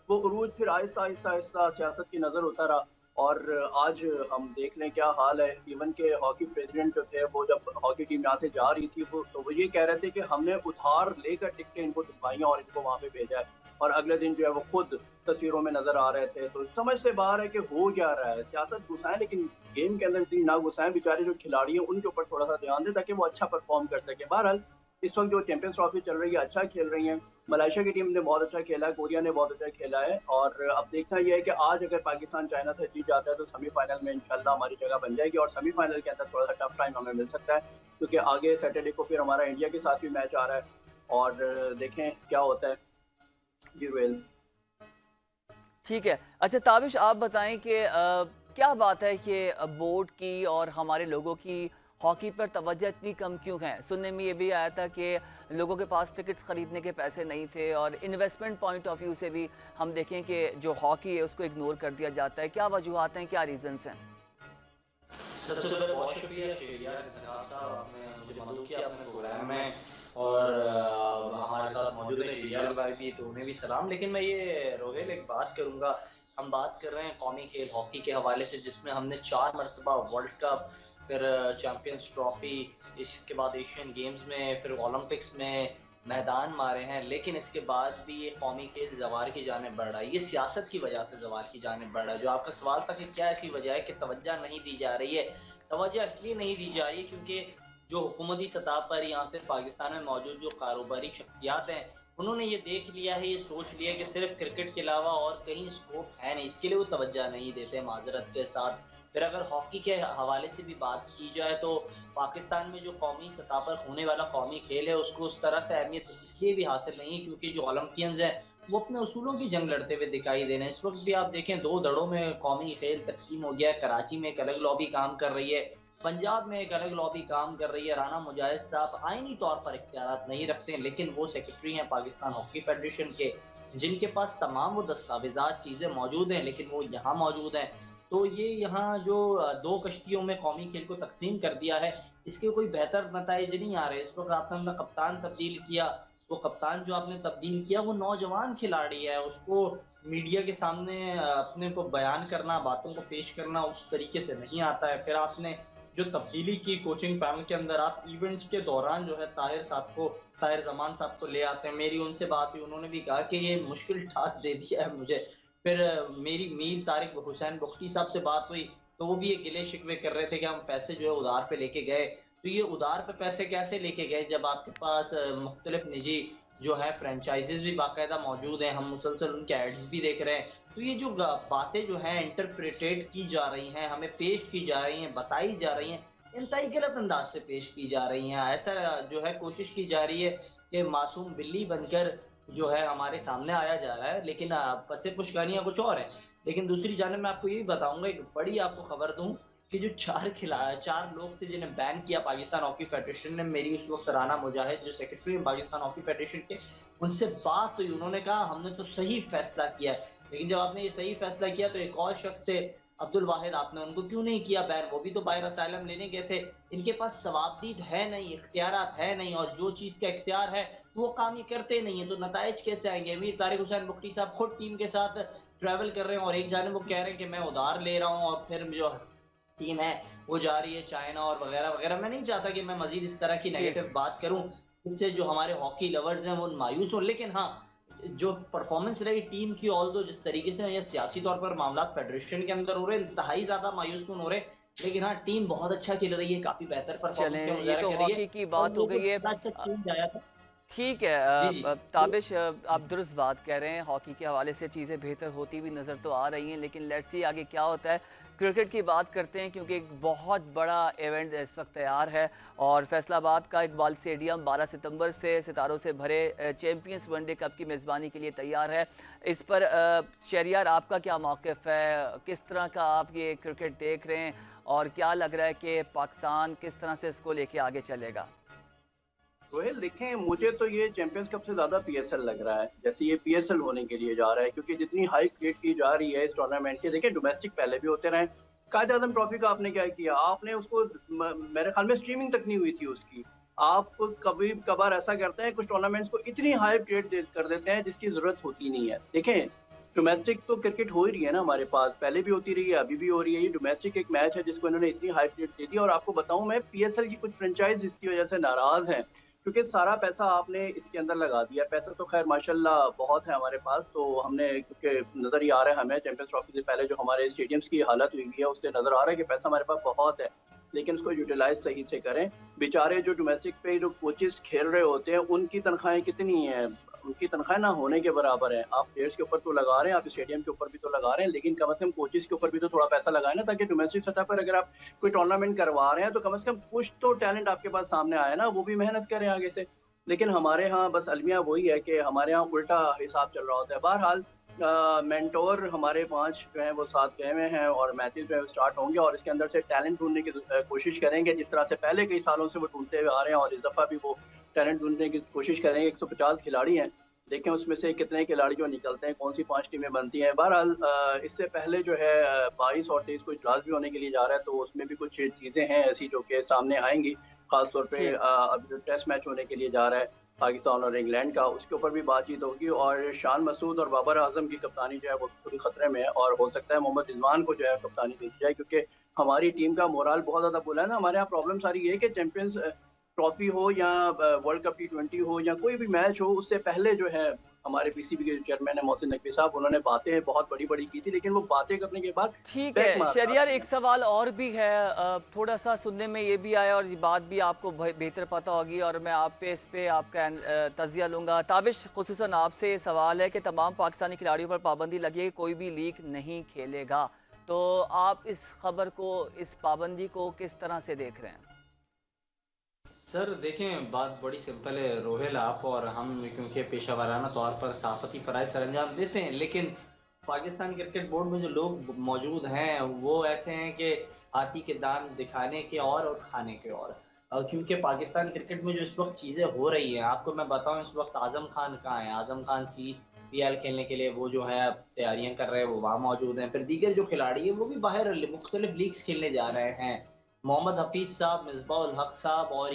[SPEAKER 4] वो उरूज फिर आहिस्ता आहिस्ता आहिस्ता सियासत की नज़र होता रहा, और आज हम देख लें क्या हाल है। इवन के हॉकी प्रेसिडेंट जो थे, वो जब हॉकी टीम यहाँ से जा रही थी तो वो ये कह रहे थे कि हमने उधार लेकर टिकटें इनको दिलवाई और इनको वहाँ पे भेजा है, और अगले दिन जो है वो खुद तस्वीरों में नजर आ रहे थे। तो समझ से बाहर है कि हो क्या रहा है। सियासत घुसाएं, लेकिन गेम के अंदर इतनी ना घुसाएं। बेचारे जो खिलाड़ी हैं उनके ऊपर थोड़ा सा ध्यान दें ताकि वो अच्छा परफॉर्म कर सके। बहरहाल इस वक्त जो चैंपियंस ट्रॉफी चल रही है, अच्छा खेल रही है। मलेशिया की टीम ने बहुत अच्छा खेला है, कोरिया ने बहुत अच्छा खेला है, और अब देखना यह है कि आज अगर पाकिस्तान चाइना से जीत जाता है तो सेमीफाइनल में इंशाल्लाह हमारी जगह बन जाएगी, और सेमीफाइनल के अंदर थोड़ा सा टफ टाइम हमें मिल सकता है, क्योंकि आगे सैटरडे को फिर हमारा इंडिया के साथ भी मैच आ रहा है, और देखें क्या होता है। जी रोहेल,
[SPEAKER 1] ठीक है। अच्छा ताबिश, आप बताएं कि क्या बात है कि बोर्ड की और हमारे लोगों की हॉकी पर तवज्जो इतनी कम क्यों है? सुनने में ये भी आया था कि लोगों के पास टिकट्स खरीदने के पैसे नहीं थे, और इन्वेस्टमेंट पॉइंट ऑफ व्यू से भी हम देखें कि जो हॉकी है उसको इग्नोर कर दिया जाता है। क्या वजूहात हैं, क्या रीजंस हैं?
[SPEAKER 5] सबसे पहले बहुत शुक्रिया साहब, आपने मुझे मदद किया अपने प्रोग्राम में, और हमारे साथ मौजूद है शेरियार भाई भी, तो उन्हें भी सलाम। लेकिन मैं ये रोहेल एक बात करूँगा, हम बात कर रहे हैं कौमी खेल हॉकी के हवाले से, जिसमें हमने 4 मरतबा वर्ल्ड कप, फिर चैम्पियंस ट्रॉफी, इसके बाद एशियन गेम्स में, फिर ओलंपिक्स में, मैदान मारे हैं, लेकिन इसके बाद भी ये कौमी खेल ज़वार की जानिब बढ़ रहा है। ये सियासत की वजह से ज़वार की जानिब बढ़ रहा है। जो आपका सवाल था कि क्या ऐसी वजह है कि तवज्जो नहीं दी जा रही है? तवज्जो इसलिए नहीं दी जा रही है क्योंकि जो हुकूमती सतह पर या फिर पाकिस्तान में मौजूद जो कारोबारी शख्सियात हैं, उन्होंने ये देख लिया है, ये सोच लिया कि सिर्फ क्रिकेट के अलावा और कहीं स्कोप है नहीं, इसके लिए वो तवज्जो नहीं देते माज़रत के साथ। फिर अगर हॉकी के हवाले से भी बात की जाए तो पाकिस्तान में जो कौमी सतह पर होने वाला कौमी खेल है उसको उस तरह से अहमियत इसलिए भी हासिल नहीं है क्योंकि जो ओलंपियंस हैं वो अपने उसूलों की जंग लड़ते हुए दिखाई दे रहे हैं। इस वक्त भी आप देखें 2 धड़ों में कौमी खेल तकसीम हो गया है। कराची में एक अलग लॉबी काम कर रही है, पंजाब में एक अलग लॉबी काम कर रही है। राना मुजाहिद साहब आईनी तौर पर इख्तियारात नहीं रखते हैं, लेकिन वो सेक्रेटरी हैं पाकिस्तान हॉकी फेडरेशन के, जिनके पास तमाम वो दस्तावेजात चीज़ें मौजूद हैं, लेकिन वो यहाँ मौजूद हैं। तो ये यहाँ जो 2 कश्तियों में कौमी खेल को तकसीम कर दिया है, इसके कोई बेहतर नताइज नहीं आ रहे। इस वक्त आपने अपना कप्तान तब्दील किया, वो कप्तान जो आपने तब्दील किया वो नौजवान खिलाड़ी है, उसको मीडिया के सामने अपने को बयान करना, बातों को पेश करना उस तरीके से नहीं आता है। फिर आपने जो तब्दीली की कोचिंग पैनल के अंदर, आप इवेंट के दौरान जो है ताहिर जमान साहब को ले आते हैं। मेरी उनसे बात हुई, उन्होंने भी कहा कि ये मुश्किल टास्क दे दिया है मुझे। फिर मेरी मीर तारिक हुसैन बुख्ती साहब से बात हुई, तो वो भी ये गिले शिकवे कर रहे थे कि हम पैसे जो है उधार पे लेके गए। तो ये उधार पे पैसे कैसे लेके गए जब आपके पास मुख्तलिफ निजी जो है फ्रेंचाइजीज भी बाकायदा मौजूद हैं, हम मुसलसल उनके एड्स भी देख रहे हैं। तो ये जो बातें जो हैं इंटरप्रिटेट की जा रही हैं, हमें पेश की जा रही हैं, बताई जा रही हैं, इंतहाई गलत अंदाज से पेश की जा रही हैं। ऐसा जो है कोशिश की जा रही है कि मासूम बिल्ली बनकर जो है हमारे सामने आया जा रहा है, लेकिन फंसे पुशगानियाँ कुछ और हैं। लेकिन दूसरी जानिब मैं आपको ये भी बताऊंगा, एक बड़ी आपको खबर दूं कि जो 4 लोग थे जिन्हें बैन किया पाकिस्तान हॉकी फेडरेशन ने, मेरी उस वक्त राना मुजाहिद जो सेक्रेटरी हैं पाकिस्तान हॉकी फेडरेशन के, उनसे बात हुई। उन्होंने कहा हमने तो सही फैसला किया है। लेकिन जब आपने ये सही फैसला किया तो एक और शख्स थे अब्दुल वाहिद, आपने उनको क्यों नहीं किया बैन? वो भी तो बाहर असाइलम लेने गए थे। इनके पास सवाबदीद है नहीं, इख्तियारात है नहीं, और जो चीज़ का इख्तियार है वो काम ये करते नहीं है, तो नताइज कैसे आएंगे? मीर तारिक हुसैन बुख्ती साहब खुद टीम के साथ ट्रैवल कर रहे हैं और एक जानिब वो कह रहे हैं कि मैं उधार ले रहा हूँ, और फिर जो टीम है वो जा रही है चाइना और वगैरह वगैरह। मैं नहीं चाहता कि मैं मजीद इस तरह की
[SPEAKER 1] जी।
[SPEAKER 5] नेगेटिव बात करूं, इससे जो हमारे हॉकी लवर्स हैं वो मायूस हों। लेकिन हाँ, जो परफॉर्मेंस रही टीम की, ऑल दो जिस तरीके से ये सियासी तौर पर मामला फेडरेशन के अंदर हो रहे हैं, इंतहाई ज्यादा मायूस कौन हो रहे हैं। लेकिन हाँ, टीम बहुत अच्छा खेल रही है, काफी बेहतर परफॉर्मेंस का
[SPEAKER 1] चलें, ये
[SPEAKER 5] मुजाहरा
[SPEAKER 1] तो
[SPEAKER 5] कर रही है।
[SPEAKER 1] हॉकी की
[SPEAKER 5] और
[SPEAKER 1] बात हो
[SPEAKER 5] ये जो
[SPEAKER 1] गई है।
[SPEAKER 5] बड़ा अच्छा चेंज आया था।
[SPEAKER 1] ठीक है।
[SPEAKER 5] जी जी।
[SPEAKER 1] ताबिश, आप दुरुस्त बात कह रहे हैं, हॉकी के हवाले से चीज़ें बेहतर होती भी नज़र तो आ रही हैं, लेकिन लेट्स सी आगे क्या होता है। क्रिकेट की बात करते हैं क्योंकि एक बहुत बड़ा इवेंट इस वक्त तैयार है और फैसलाबाद का इकबाल स्टेडियम 12 सितंबर से सितारों से भरे चैम्पियंस वनडे कप की मेज़बानी के लिए तैयार है। इस पर शहरियार आपका क्या मौक़िफ़ है? किस तरह का आप ये क्रिकेट देख रहे हैं और क्या लग रहा है कि पाकिस्तान किस तरह से इसको लेके आगे चलेगा?
[SPEAKER 4] सोहेल, देखें, मुझे तो ये चैंपियंस कप से ज़्यादा पीएसएल लग रहा है, जैसे ये पीएसएल होने के लिए जा रहा है, क्योंकि जितनी हाइप क्रिएट की जा रही है इस टूर्नामेंट के। देखें, डोमेस्टिक पहले भी होते रहे। कायदे आज़म ट्रॉफी का आपने क्या किया? आपने उसको मेरे ख्याल में स्ट्रीमिंग तक नहीं हुई थी उसकी। आप कभी कभार ऐसा करते हैं, कुछ टूर्नामेंट्स को इतनी हाइप क्रिएट कर देते हैं जिसकी ज़रूरत होती नहीं है। देखें, डोमेस्टिक तो क्रिकेट हो ही रही है ना हमारे पास, पहले भी होती रही है, अभी भी हो रही है। ये डोमेस्टिक एक मैच है जिसको इन्होंने इतनी हाइप क्रिएट दे दी। और आपको बताऊं, मैं पीएसएल की कुछ फ्रेंचाइज इसकी वजह से नाराज हैं, क्योंकि सारा पैसा आपने इसके अंदर लगा दिया। पैसा तो खैर माशाल्लाह बहुत है हमारे पास, तो हमने, क्योंकि नज़र ही आ रहा है हमें चैंपियंस ट्रॉफी से पहले जो हमारे स्टेडियम्स की हालत हुई है उससे नज़र आ रहा है कि पैसा हमारे पास बहुत है, लेकिन उसको यूटिलाइज सही से करें। बेचारे जो डोमेस्टिक पे जो कोचेस खेल रहे होते हैं उनकी तनख्वाहें कितनी हैं? उनकी तनख्वाह ना होने के बराबर है। आप प्लेयर्स के ऊपर तो लगा रहे हैं, आप स्टेडियम के ऊपर भी तो लगा रहे हैं, लेकिन कम से कम कोचेस के ऊपर भी तो थोड़ा पैसा लगाए ना, ताकि डोमेस्टिक सतह पर अगर आप कोई टूर्नामेंट करवा रहे हैं तो कम से कम कुछ तो टैलेंट आपके पास सामने आए ना, वो भी मेहनत करें आगे से। लेकिन हमारे यहाँ बस अलमिया वही है कि हमारे यहाँ उल्टा हिसाब चल रहा होता है। बहरहाल मेंटोर हमारे 5 जो हैं वो 7 गए हुए हैं और मैचेस जो है स्टार्ट होंगे, और इसके अंदर से टैलेंट ढूंढने की कोशिश करेंगे, जिस तरह से पहले कई सालों से वो ढूंढते हुए आ रहे हैं, और इस दफ़ा भी वो टैलेंट ढूंढने की कोशिश करेंगे। 150 खिलाड़ी हैं, देखें उसमें से कितने खिलाड़ी जो निकलते हैं, कौन सी 5 टीमें बनती हैं। बहरहाल इससे पहले जो है 22 और 23 को इजलास भी होने के लिए जा रहा है, तो उसमें भी कुछ चीज़ें हैं ऐसी जो कि सामने आएंगी। खासतौर पे अभी जो टेस्ट मैच होने के लिए जा रहा है पाकिस्तान और इंग्लैंड का, उसके ऊपर भी बातचीत होगी। और शान मसूद और बाबर आजम की कप्तानी जो है वो थोड़ी खतरे में है, और हो सकता है मोहम्मद रिजवान को जो है कप्तानी दी जाए, क्योंकि हमारी टीम का मोराल बहुत ज़्यादा बुला है ना। हमारे यहाँ प्रॉब्लम सारी ये है कि चैंपियंस ट्रॉफी हो या वर्ल्ड कप T20 हो या कोई भी मैच हो, उससे पहले जो है हमारे पीसीबी के जो चेयरमैन है मोहसिन नकवी साहब, उन्होंने बातें बहुत बड़ी-बड़ी की थी, लेकिन वो बातें करने के बाद
[SPEAKER 1] ठीक
[SPEAKER 4] बैक
[SPEAKER 1] है
[SPEAKER 4] मार
[SPEAKER 1] शहरियार,
[SPEAKER 4] रहे
[SPEAKER 1] एक
[SPEAKER 4] हैं।
[SPEAKER 1] सवाल और भी है, थोड़ा-सा सुनने में ये भी आया और ये बात भी आपको बेहतर पता होगी और मैं आप पे इस पे आपका तज़िया लूँगा। ताबिश, ख़ुसूसन आपसे ये सवाल है कि तमाम पाकिस्तानी खिलाड़ियों पर पाबंदी लगी है कि कोई भी लीग नहीं खेलेगा। तो आप इस खबर को, इस पाबंदी को किस तरह से देख रहे हैं?
[SPEAKER 5] सर देखें, बात बड़ी सिंपल है रोहेल, आप और हम क्योंकि पेशा वराना तौर पर सहाफ़ती फ़राइज़ सरअंजाम देते हैं, लेकिन पाकिस्तान क्रिकेट बोर्ड में जो लोग मौजूद हैं वो ऐसे हैं कि हाथी के दांत दिखाने के और खाने के और। क्योंकि पाकिस्तान क्रिकेट में जो इस वक्त चीज़ें हो रही हैं, आपको मैं बताऊं, इस वक्त आज़म खान कहाँ है? आज़म खान CPL खेलने के लिए वो जो है तैयारियां कर रहे हैं, वो वहाँ मौजूद हैं। फिर दीगर जो खिलाड़ी हैं वो भी बाहर मुख्तलिफ लीग्स खेलने जा रहे हैं। मोहम्मद हफीज़ साहब, मिसबाह उल हक साहब और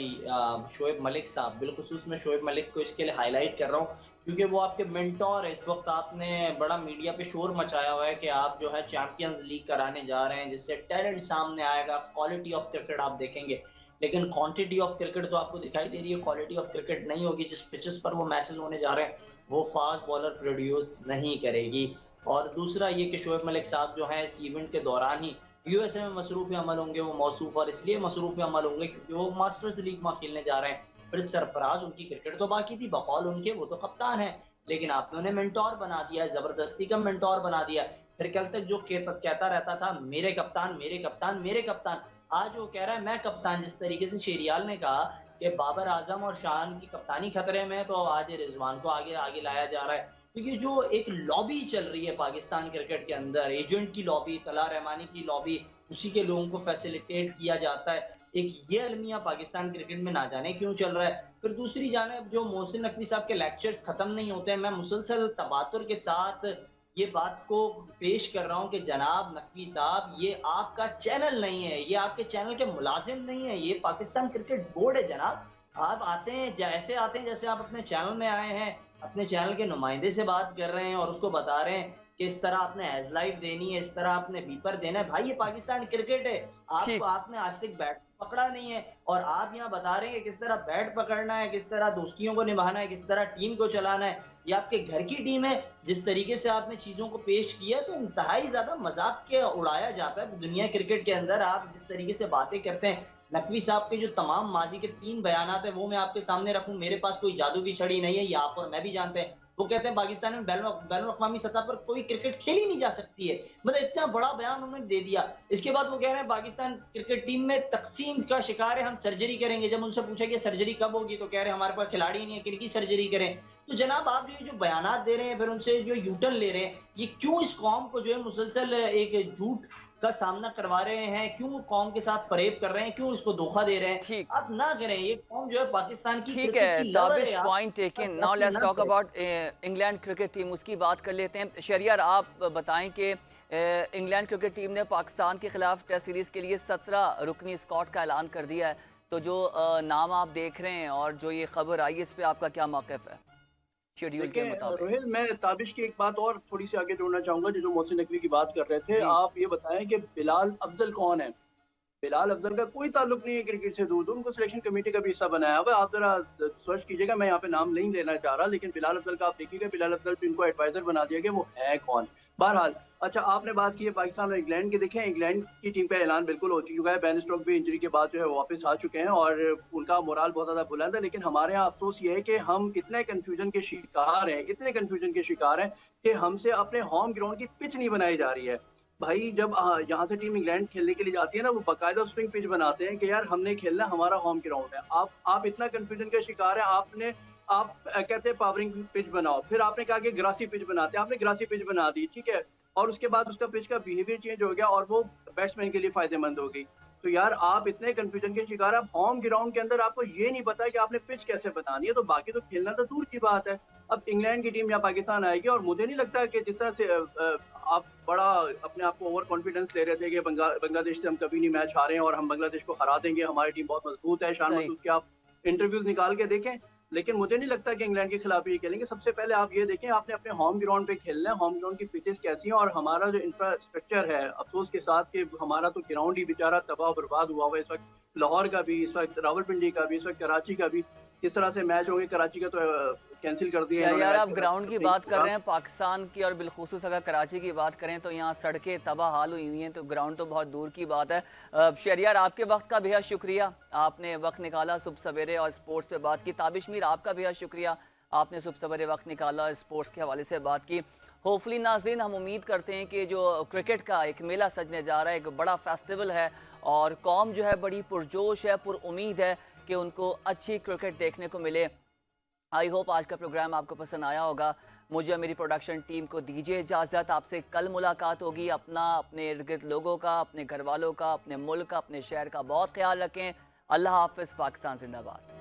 [SPEAKER 5] शोएब मलिक साहब, बिलखुसूस मैं शोएब मलिक को इसके लिए हाईलाइट कर रहा हूँ क्योंकि वो आपके मेंटोर है। इस वक्त आपने बड़ा मीडिया पे शोर मचाया हुआ है कि आप जो है चैंपियंस लीग कराने जा रहे हैं, जिससे टैलेंट सामने आएगा, क्वालिटी ऑफ क्रिकेट आप देखेंगे, लेकिन क्वांटिटी ऑफ क्रिकेट तो आपको दिखाई दे रही है, क्वालिटी ऑफ क्रिकेट नहीं होगी। जिस पिचेस पर वो मैचेस होने जा रहे हैं वो फास्ट बॉलर प्रोड्यूस नहीं करेगी। और दूसरा ये कि शोएब मलिक साहब जो है इस इवेंट के दौरान ही यूएसए में मसरूफ़ अमल होंगे, वो मौसूफ और इसलिए मसरूफ़ अमल होंगे क्योंकि वो मास्टर्स लीग में खेलने जा रहे हैं। फिर सरफराज, उनकी क्रिकेट तो बाकी थी, बकौल उनके वो तो कप्तान है, लेकिन आपने उन्हें मेंटोर बना दिया है, ज़बरदस्ती का मेंटोर बना दिया है। फिर कल तक जो कहता रहता था मेरे कप्तान, मेरे कप्तान, मेरे कप्तान, आज वो कह रहा है मैं कप्तान। जिस तरीके से शेरियाल ने कहा कि बाबर आजम और शान की कप्तानी खतरे में है, तो आज रिजवान को आगे आगे लाया जा रहा है। तो ये जो एक लॉबी चल रही है पाकिस्तान क्रिकेट के अंदर, एजेंट की लॉबी, तला रहमानी की लॉबी, उसी के लोगों को फैसिलिटेट किया जाता है, एक ये अलमिया पाकिस्तान क्रिकेट में ना जाने क्यों चल रहा है। फिर दूसरी जानिब जो मोहसिन नकवी साहब के लेक्चर्स खत्म नहीं होते हैं, मैं मुसलसल तबातुर के साथ ये बात को पेश कर रहा हूँ कि जनाब नकवी साहब, ये आपका चैनल नहीं है, ये आपके चैनल के मुलाजिम नहीं है, ये पाकिस्तान क्रिकेट बोर्ड है जनाब। आप आते हैं जैसे आप अपने चैनल में आए हैं, अपने चैनल के नुमाइंदे से बात कर रहे हैं और उसको बता रहे हैं कि इस तरह आपने एज लाइव देनी है, इस तरह आपने बीपर देना है। भाई ये पाकिस्तान क्रिकेट है,
[SPEAKER 1] ठीक।
[SPEAKER 5] आपने आज तक बैट पकड़ा नहीं है और आप यहाँ बता रहे हैं कि किस तरह बैट पकड़ना है, किस तरह दोस्तियों को निभाना है, किस तरह टीम को चलाना है। ये आपके घर की टीम है। जिस तरीके से आपने चीजों को पेश किया तो इंतहाई ज्यादा मजाक के उड़ाया जाता है दुनिया क्रिकेट के अंदर। आप जिस तरीके से बातें करते हैं, नकवी साहब के जो तमाम माजी के 3 बयानात है वो मैं आपके सामने रखूं, मेरे पास कोई जादू की छड़ी नहीं है, ये आप और मैं भी जानते हैं। वो कहते हैं पाकिस्तान में बैनुल-अक़वामी सतह पर कोई क्रिकेट खेली नहीं जा सकती है। मतलब इतना बड़ा बयान उन्होंने दे दिया। इसके बाद वो कह रहे हैं पाकिस्तान क्रिकेट टीम में तकसीम का शिकार है, हम सर्जरी करेंगे। जब उनसे पूछा कि सर्जरी कब होगी तो कह रहे हैं हमारे पास खिलाड़ी नहीं है, किनकी सर्जरी करें। तो जनाब आप जो बयानात दे रहे हैं, फिर उनसे जो यूटर्न ले रहे हैं, ये क्यों इस कौम को जो है मुसलसल एक झूठ का सामना करवा रहे हैं, क्यों कौम के साथ फरेब कर रहे हैं, क्यों इसको धोखा दे रहे हैं।
[SPEAKER 1] ठीक।
[SPEAKER 5] आप ना करें, ये कौम जो है पाकिस्तान की
[SPEAKER 1] ठीक
[SPEAKER 5] क्रिकेट
[SPEAKER 1] है
[SPEAKER 5] की लवर
[SPEAKER 1] ताबिश,
[SPEAKER 5] है।
[SPEAKER 1] Point taken. नाउ
[SPEAKER 5] आप
[SPEAKER 1] लेट्स
[SPEAKER 5] ना
[SPEAKER 1] टॉक
[SPEAKER 5] करें।
[SPEAKER 1] अबाउट इंग्लैंड क्रिकेट टीम, उसकी बात कर लेते हैं। शहरियार, आप बताएं कि इंग्लैंड क्रिकेट टीम ने पाकिस्तान के खिलाफ टेस्ट सीरीज़ के लिए 17 रुकनी स्क्वाड का ऐलान कर दिया है। तो जो नाम आप देख रहे हैं और जो ये खबर आई है, इस पर आपका क्या मौक़िफ़ है शेड्यूल के
[SPEAKER 4] देखिए
[SPEAKER 1] मुताबिक?
[SPEAKER 4] रोहिल, मैं ताबिश की एक बात और थोड़ी सी आगे जोड़ना चाहूंगा, जो मोहसिन नकवी की बात कर रहे थे।
[SPEAKER 1] जी।
[SPEAKER 4] आप ये बताएं कि बिलाल अफजल कौन है? बिलाल अफजल का कोई ताल्लुक नहीं है क्रिकेट से, दूर दूर। उनको सिलेक्शन कमेटी का भी हिस्सा बनाया हुआ है। आप जरा सर्च कीजिएगा, मैं यहाँ पे नाम नहीं लेना चाह रहा, लेकिन बिलाल अफजल का आप देखिएगा, बिलाल अफजल पे इनको एडवाइजर बना दिया गया, वो है कौन? बहरहाल, अच्छा आपने बात की है पाकिस्तान और इंग्लैंड की। देखें, इंग्लैंड की टीम का ऐलान बिल्कुल हो चुका है। बेन स्टोक्स भी इंजरी के बाद जो है वापस आ चुके हैं और उनका मोराल बहुत ज्यादा बुलंद है। लेकिन हमारे यहाँ अफसोस ये है कि हम इतने कंफ्यूजन के शिकार हैं, इतने कंफ्यूजन के शिकार हैं कि हमसे अपने होम ग्राउंड की पिच नहीं बनाई जा रही है। भाई जब यहाँ से टीम इंग्लैंड खेलने के लिए जाती है ना, वो बाकायदा स्विंग पिच बनाते हैं कि यार हमने खेलना, हमारा होम ग्राउंड है। आप इतना कंफ्यूजन के शिकार हैं। आप कहते हैं पावरिंग पिच बनाओ, फिर आपने कहा कि ग्रासी पिच बनाते हैं, आपने ग्रासी पिच बना दी, ठीक है, और उसके बाद उसका पिच का बिहेवियर चेंज हो गया और वो बैट्समैन के लिए फायदेमंद हो गई। तो यार आप इतने कंफ्यूजन के शिकार, आप होम ग्राउंड के अंदर आपको ये नहीं पता कि आपने पिच कैसे बनानी है, तो बाकी तो खेलना तो दूर की बात है। अब इंग्लैंड की टीम या पाकिस्तान आएगी और मुझे नहीं लगता कि जिस तरह से आप बड़ा अपने आप को ओवर कॉन्फिडेंस ले रहे थे कि बांग्लादेश से हम कभी नहीं मैच हारे और हम बांग्लादेश को हरा देंगे, हमारी टीम बहुत मजबूत है, शान
[SPEAKER 1] सही।
[SPEAKER 4] मसूद के आप इंटरव्यूज निकाल के देखें। लेकिन मुझे नहीं लगता कि इंग्लैंड के खिलाफ ये खेलेंगे। सबसे पहले आप ये देखें, आपने अपने होम ग्राउंड पे खेलना है, होम ग्राउंड की पिचेस कैसी हैं और हमारा जो इंफ्रास्ट्रक्चर है, अफसोस के साथ कि हमारा तो ग्राउंड ही बेचारा तबाह बर्बाद हुआ हुआ है इस वक्त। लाहौर का भी, इस वक्त रावलपिंडी का भी, इस वक्त कराची का भी, किस तरह से मैच होंगे। कराची का तो कैंसिल कर दिया
[SPEAKER 1] शहरयार,
[SPEAKER 4] इन्होंने
[SPEAKER 1] आप
[SPEAKER 4] मैच,
[SPEAKER 1] ग्राउंड की
[SPEAKER 4] नहीं
[SPEAKER 1] बात कर
[SPEAKER 4] होगा।
[SPEAKER 1] रहे हैं पाकिस्तान की, और बिलखुसूस अगर कराची की बात करें तो यहाँ सड़कें तबाह हाल हुई हुई हैं, तो ग्राउंड तो बहुत दूर की बात है। शहरयार, आपके वक्त का बेहद शुक्रिया, आपने वक्त निकाला सुबह सवेरे और स्पोर्ट्स पे बात की। ताबिश मीर, आपका बेहद शुक्रिया, आपने सुबह सवेरे वक्त निकाला और स्पोर्ट्स के हवाले से बात की। होपफुली नाज़रीन, हम उम्मीद करते हैं कि जो क्रिकेट का एक मेला सजने जा रहा है, एक बड़ा फेस्टिवल है, और कौम जो है बड़ी पुरजोश है, पुरुम्मीद है कि उनको अच्छी क्रिकेट देखने को मिले। आई होप आज का प्रोग्राम आपको पसंद आया होगा। मुझे और मेरी प्रोडक्शन टीम को दीजिए इजाज़त। आपसे कल मुलाकात होगी। अपना, अपने इर्द गिर्द लोगों का, अपने घर वालों का, अपने मुल्क का, अपने शहर का बहुत ख्याल रखें। अल्लाह हाफ़िज़। पाकिस्तान जिंदाबाद।